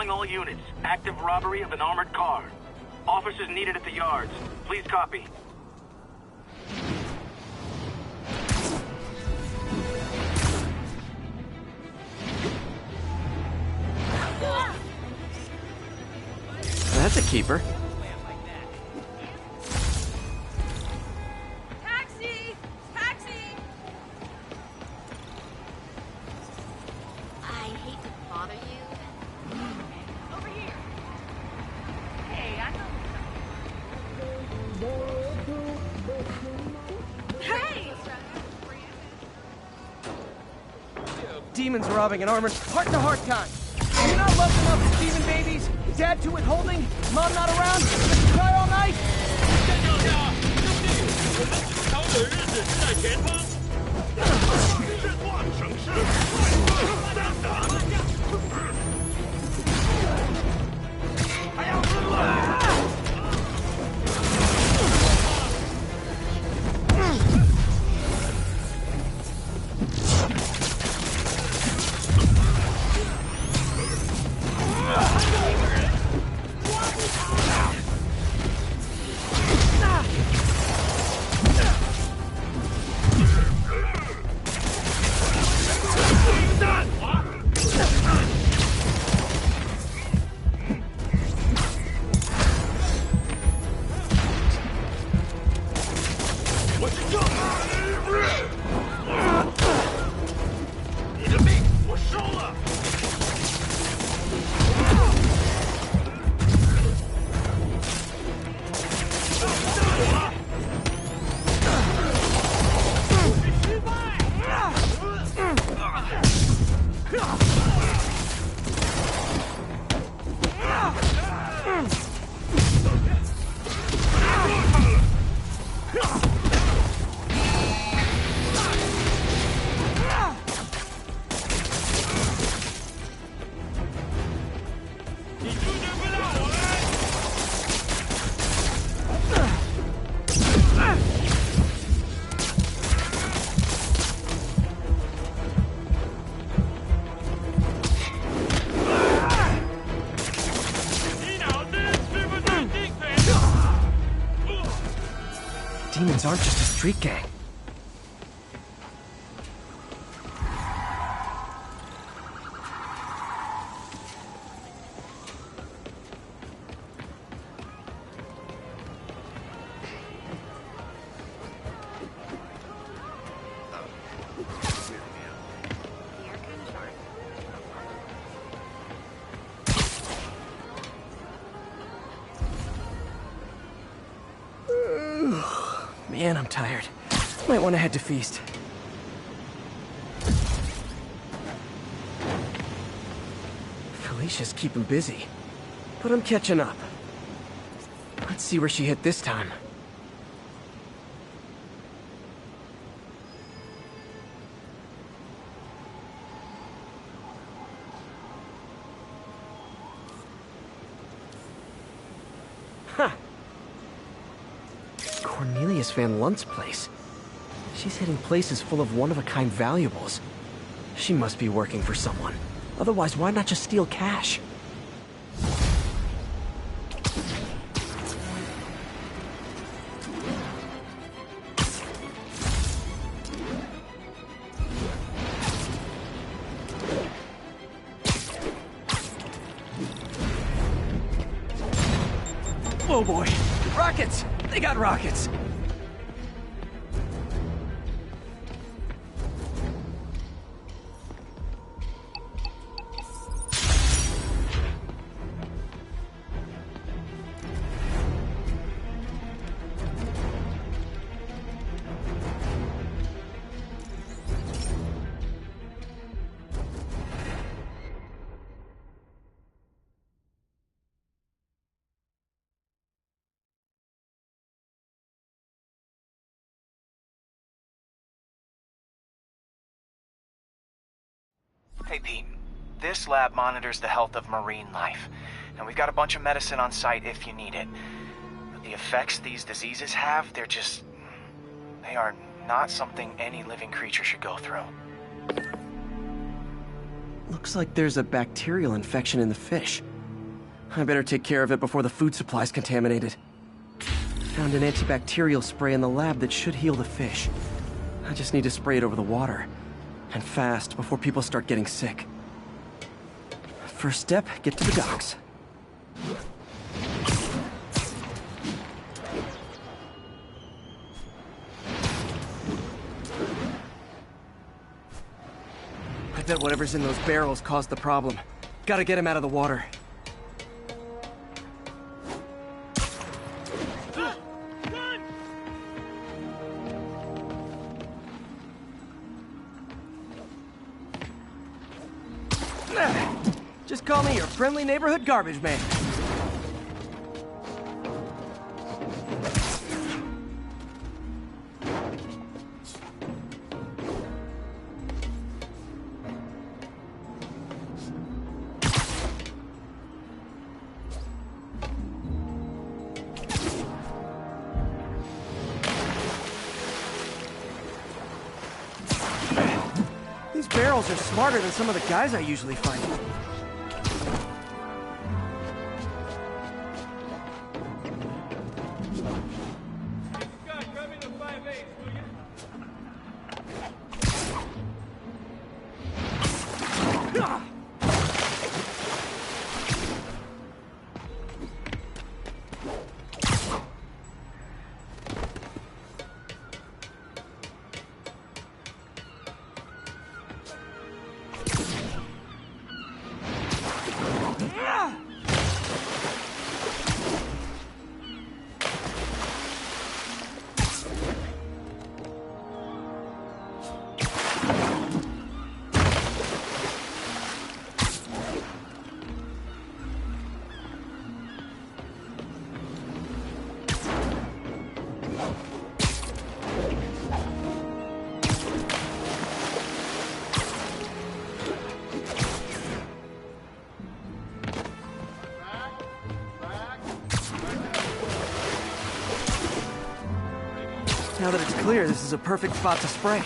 All units, active robbery of an armored car. Officers needed at the yards. Please copy. That's a keeper. Taxi! Taxi! I hate to bother you. Over here. Hey, I know. Hey! Demons robbing an armored heart-to-heart time. Do you not love them up as demon babies? Dad too withholding? Mom not around? Let's cry all night? demons aren't just a street gang. Man, I'm tired. Might want to head to feast. Felicia's keeping busy, but I'm catching up. Let's see where she hit this time. Huh. Cornelius Van Lunt's place. She's hitting places full of one-of-a-kind valuables. She must be working for someone. Otherwise, why not just steal cash? Oh boy! Rockets! They got rockets! Hey Pete, this lab monitors the health of marine life, and we've got a bunch of medicine on site if you need it. But the effects these diseases have, they are not something any living creature should go through. Looks like there's a bacterial infection in the fish. I better take care of it before the food supply's contaminated. Found an antibacterial spray in the lab that should heal the fish. I just need to spray it over the water. And fast, before people start getting sick. First step, get to the docks. I bet whatever's in those barrels caused the problem. Gotta get him out of the water. Just call me your friendly neighborhood garbage man. These barrels are smarter than some of the guys I usually fight. Now that it's clear, this is a perfect spot to spray.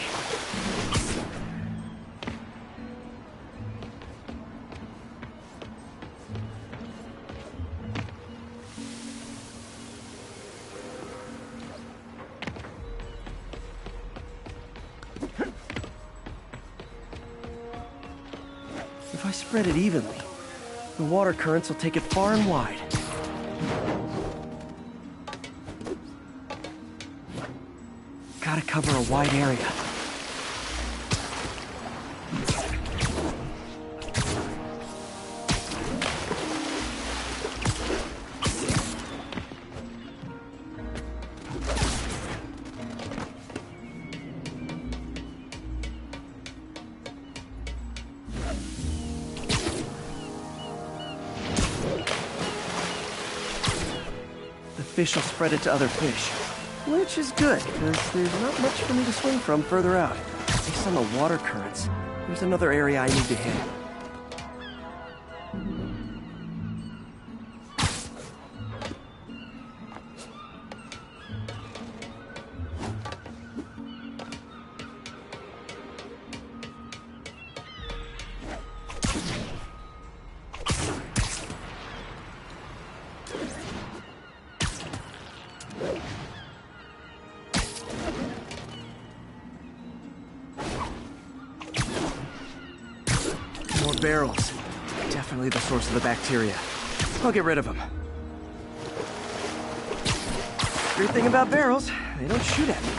Spread it evenly. The water currents will take it far and wide. Gotta cover a wide area. Fish will spread it to other fish. Which is good, because there's not much for me to swing from further out. Based on the water currents, there's another area I need to hit. More barrels. Definitely the source of the bacteria. I'll get rid of them. Great thing about barrels, they don't shoot at me.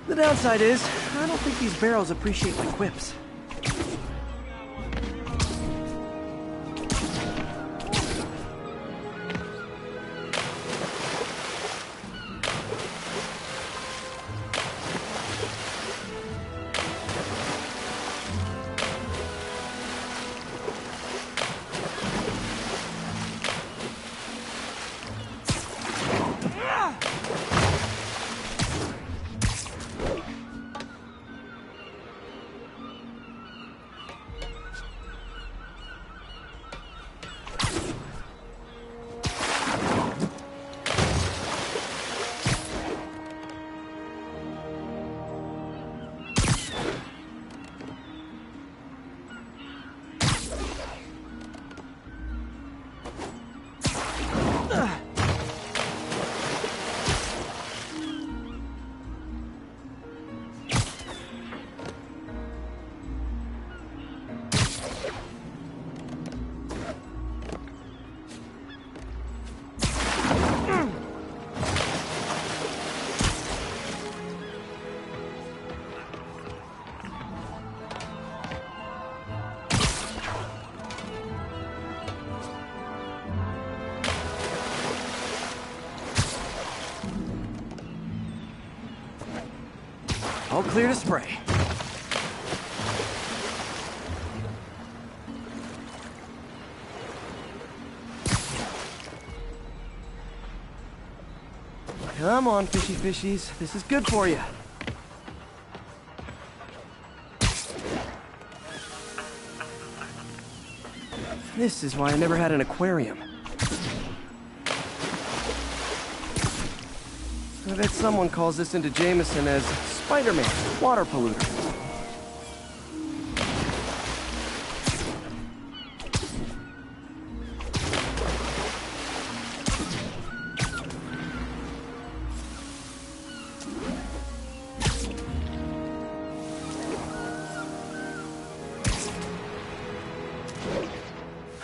The downside is, I don't think these barrels appreciate my quips. All clear to spray. Come on, fishy fishies. This is good for you. This is why I never had an aquarium. I bet someone calls this into Jameson as Spider-Man, water polluter.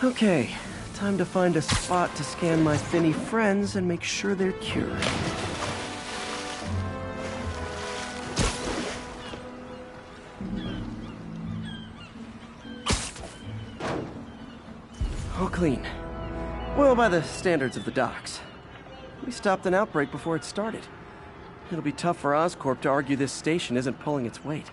Okay, time to find a spot to scan my finny friends and make sure they're cured. All clean. Well, by the standards of the docks. We stopped an outbreak before it started. It'll be tough for Oscorp to argue this station isn't pulling its weight.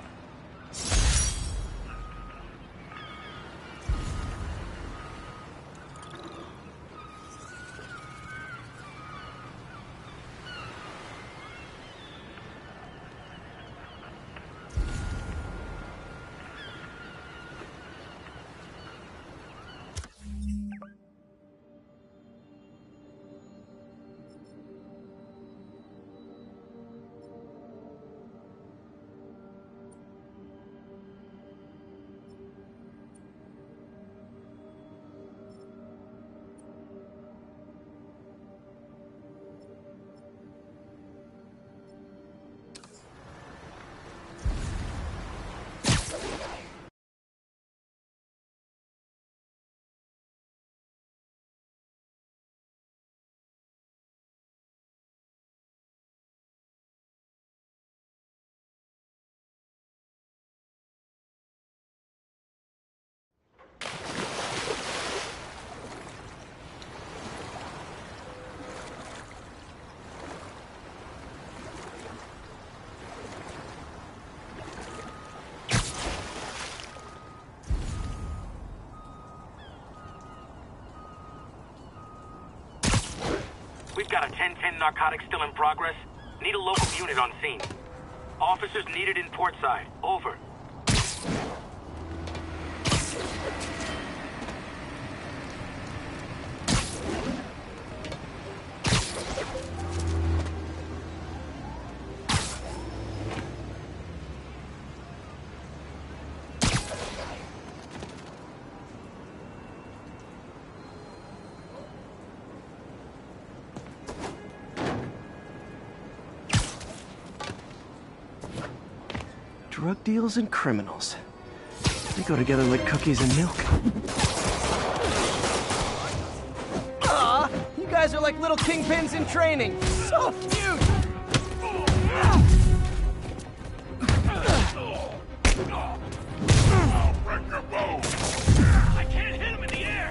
We've got a 10-10 narcotic still in progress. Need a local unit on scene. Officers needed in portside. Over. Drug deals and criminals. They go together like cookies and milk. Aw, you guys are like little kingpins in training. So cute! I can't hit him in the air!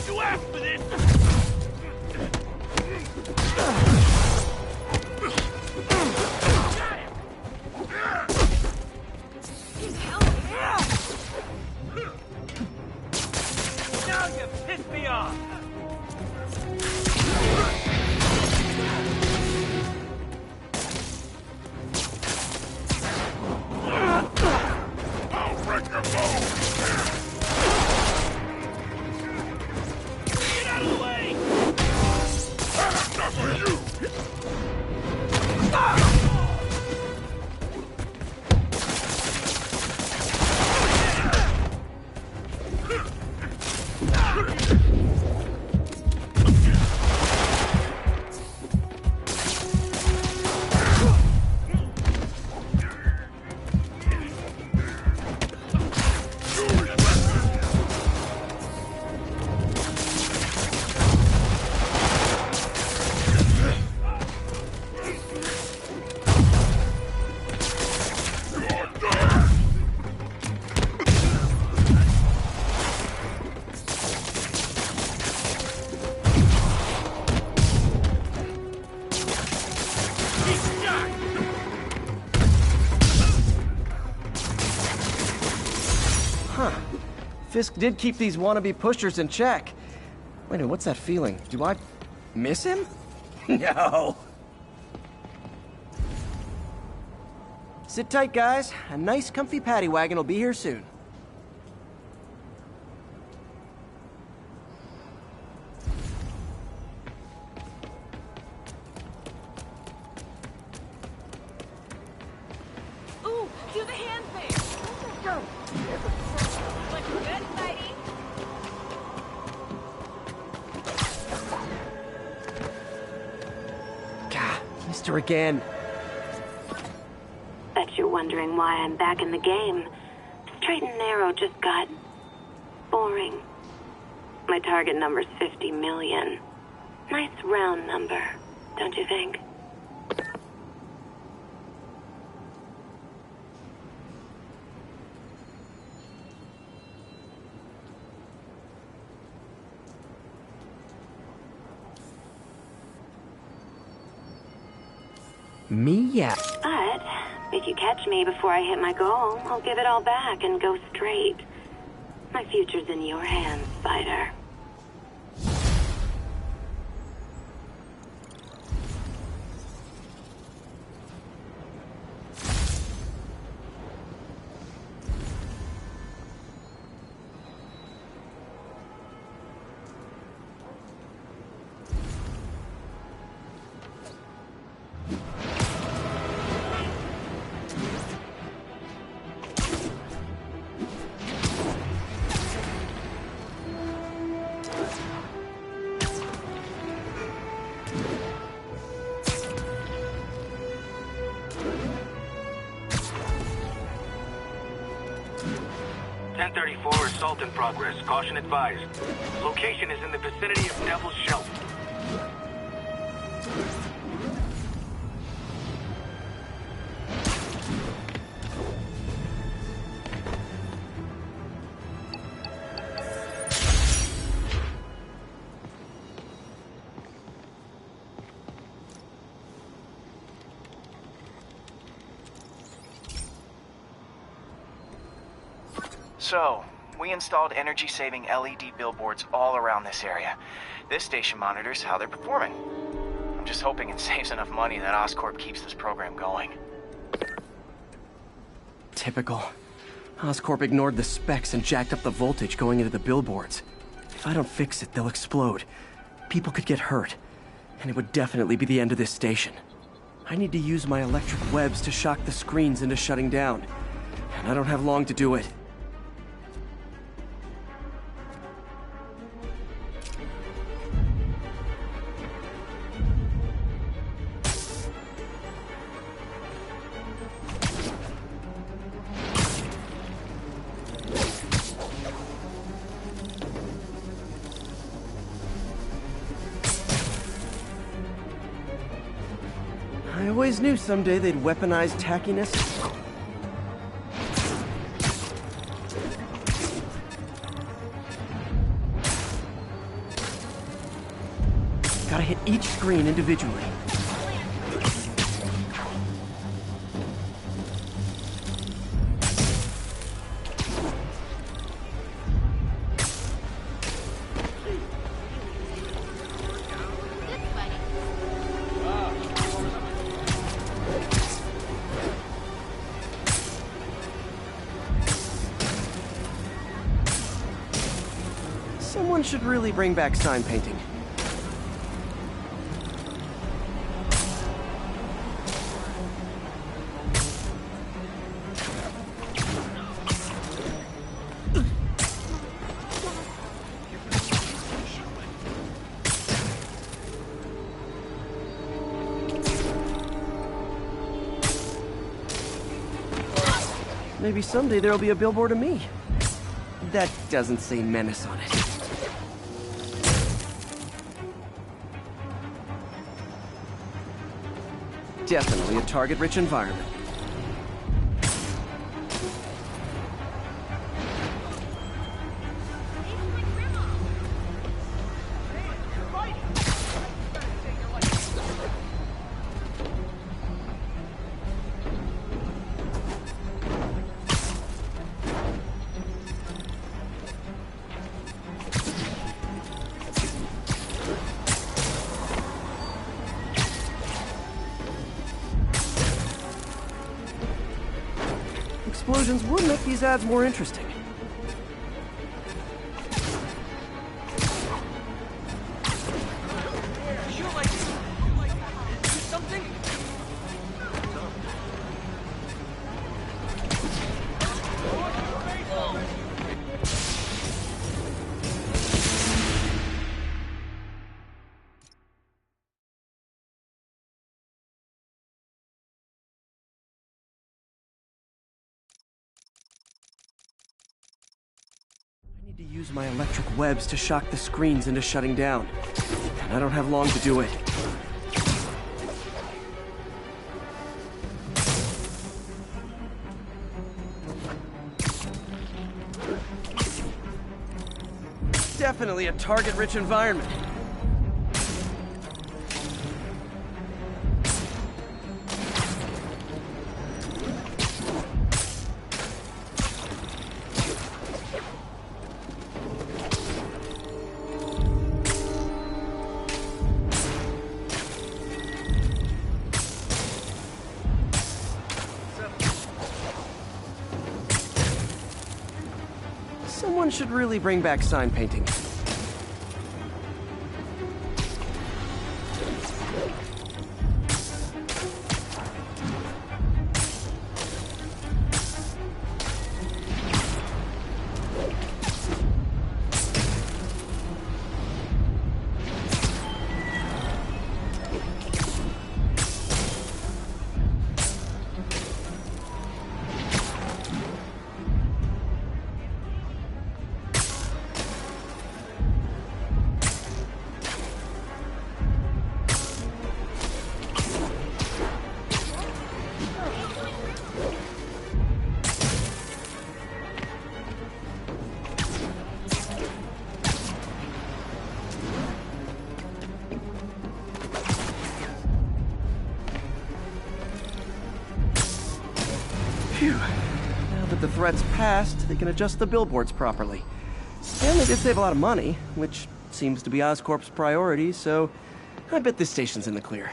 You asked for this! Now you pissed me off! I'll wreck your boat! Get out of the way! That's enough for you! Fisk did keep these wannabe pushers in check. Wait a minute, what's that feeling? Do I miss him? No. Sit tight, guys. A nice, comfy paddy wagon will be here soon. Ooh, do the hand thing! Go! Like a good fighting? Gah, missed her again. Bet you're wondering why I'm back in the game. Straight and narrow just got boring. My target number's 50 million. Nice round number, don't you think? Me, yeah. But if you catch me before I hit my goal, I'll give it all back and go straight. My future's in your hands, Spider. Assault in progress. Caution advised. Location is in the vicinity of Devil's Shelf. So, We installed energy-saving LED billboards all around this area. This station monitors how they're performing. I'm just hoping it saves enough money that Oscorp keeps this program going. Typical. Oscorp ignored the specs and jacked up the voltage going into the billboards. If I don't fix it, they'll explode. People could get hurt. And it would definitely be the end of this station. I need to use my electric webs to shock the screens into shutting down. And I don't have long to do it. I always knew someday they'd weaponize tackiness. Gotta hit each screen individually. Someone should really bring back sign painting. Maybe someday there'll be a billboard of me. That doesn't say menace on it. Definitely a target-rich environment. Explosions would make these ads more interesting. I need to use my electric webs to shock the screens into shutting down. And I don't have long to do it. Definitely a target-rich environment. Someone should really bring back sign painting. threats passed, they can adjust the billboards properly. And they did save a lot of money, which seems to be Oscorp's priority, so I bet this station's in the clear.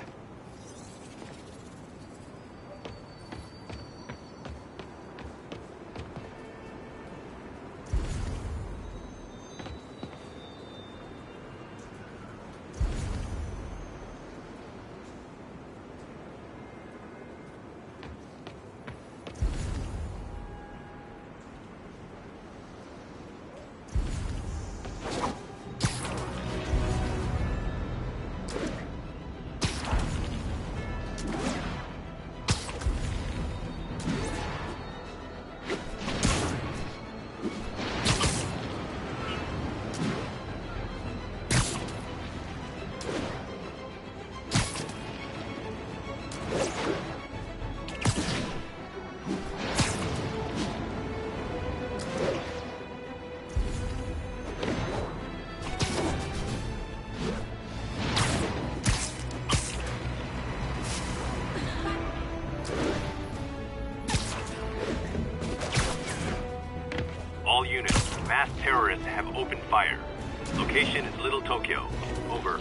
All units, mass terrorists have opened fire. Location is Little Tokyo. Over.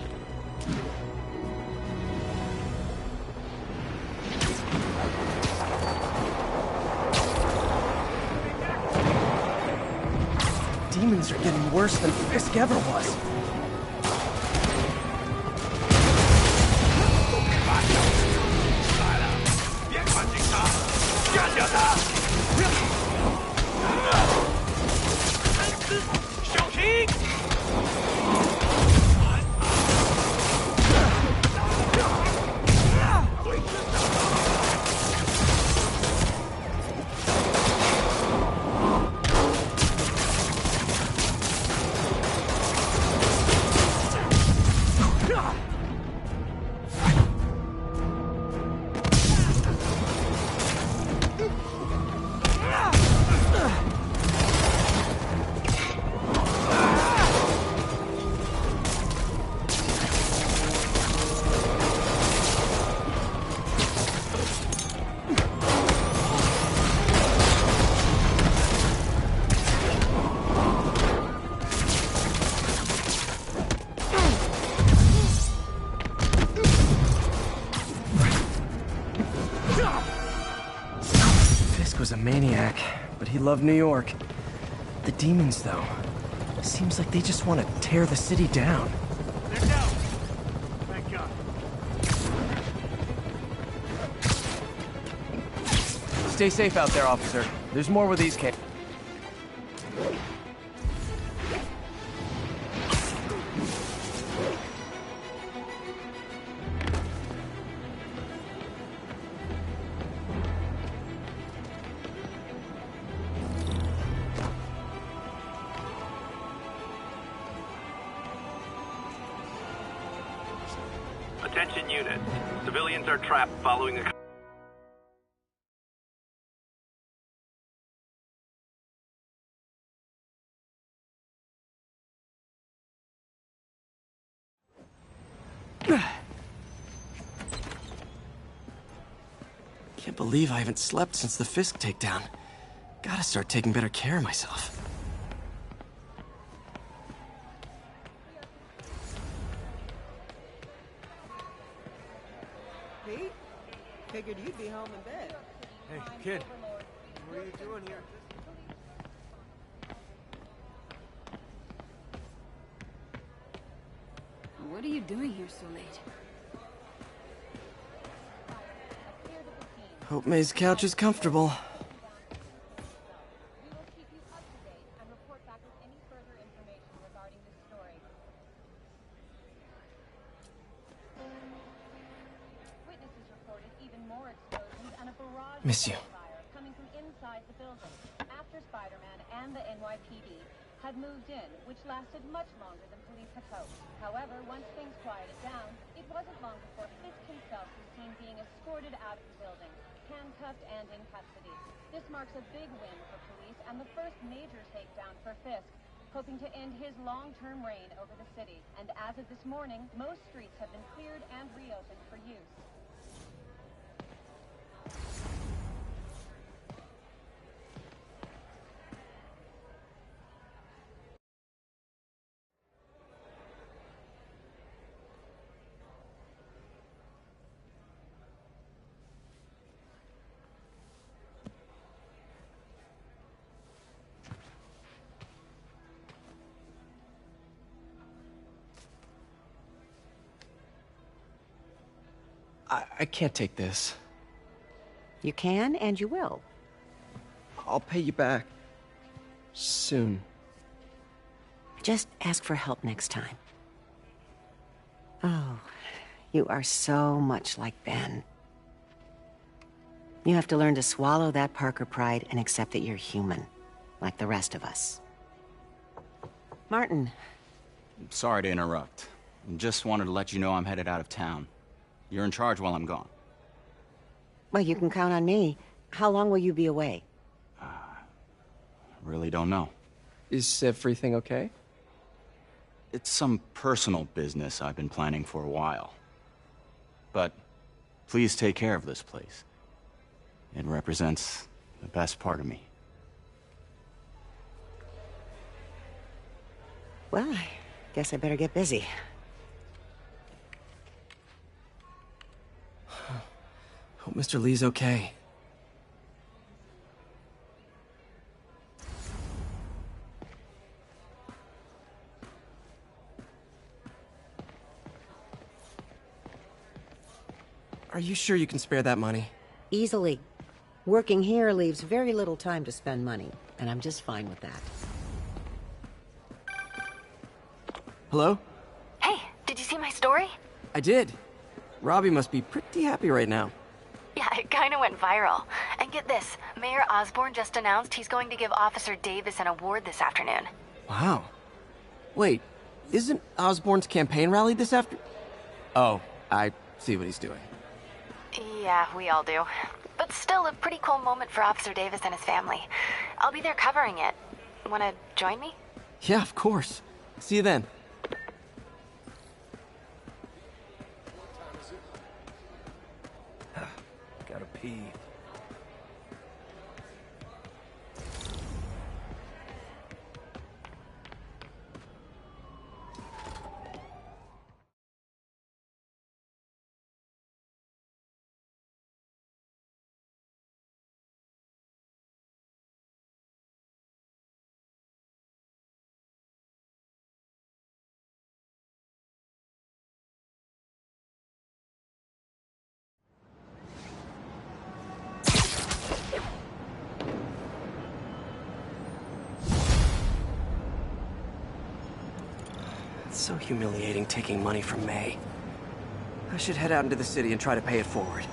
Demons are getting worse than Fisk ever was. Was a maniac, but he loved New York. The demons, though, seems like they just want to tear the city down. They're down. Thank God. Stay safe out there, officer. There's more where these came. Attention units. Civilians are trapped following a... Can't believe I haven't slept since the Fisk takedown. Gotta start taking better care of myself. Pete? Figured you'd be home in bed. Hey, kid. What are you doing here? What are you doing here so late? Hope May's couch is comfortable. We will keep you up to date and report back with any further information regarding this story. Witnesses reported even more explosions and a barrage Miss you. of fire coming from inside the building after Spider-Man and the NYPD had moved in, which lasted much longer than police had hoped. However, once things quieted down, it wasn't long before Fisk himself was seen being escorted out of the building, handcuffed and in custody. This marks a big win for police and the first major takedown for Fisk, hoping to end his long-term reign over the city. And as of this morning, most streets have been cleared and reopened for use. I can't take this. You can, and you will. I'll pay you back. Soon. Just ask for help next time. Oh, you are so much like Ben. You have to learn to swallow that Parker pride and accept that you're human, like the rest of us. Martin. Sorry to interrupt. Just wanted to let you know I'm headed out of town. You're in charge while I'm gone. Well, you can count on me. How long will you be away? Really don't know. Is everything okay? It's some personal business I've been planning for a while. But please take care of this place. It represents the best part of me. Well, I guess I better get busy. Hope Mr. Lee's okay. Are you sure you can spare that money? Easily. Working here leaves very little time to spend money, and I'm just fine with that. Hello? Hey, did you see my story? I did. Robbie must be pretty happy right now. Yeah, it kind of went viral. And get this, Mayor Osborne just announced he's going to give Officer Davis an award this afternoon. Wow. Wait, isn't Osborne's campaign rally this after... Oh, I see what he's doing. Yeah, we all do. But still a pretty cool moment for Officer Davis and his family. I'll be there covering it. Wanna join me? Yeah, of course. See you then. Gotta pee. It's so humiliating taking money from May. I should head out into the city and try to pay it forward.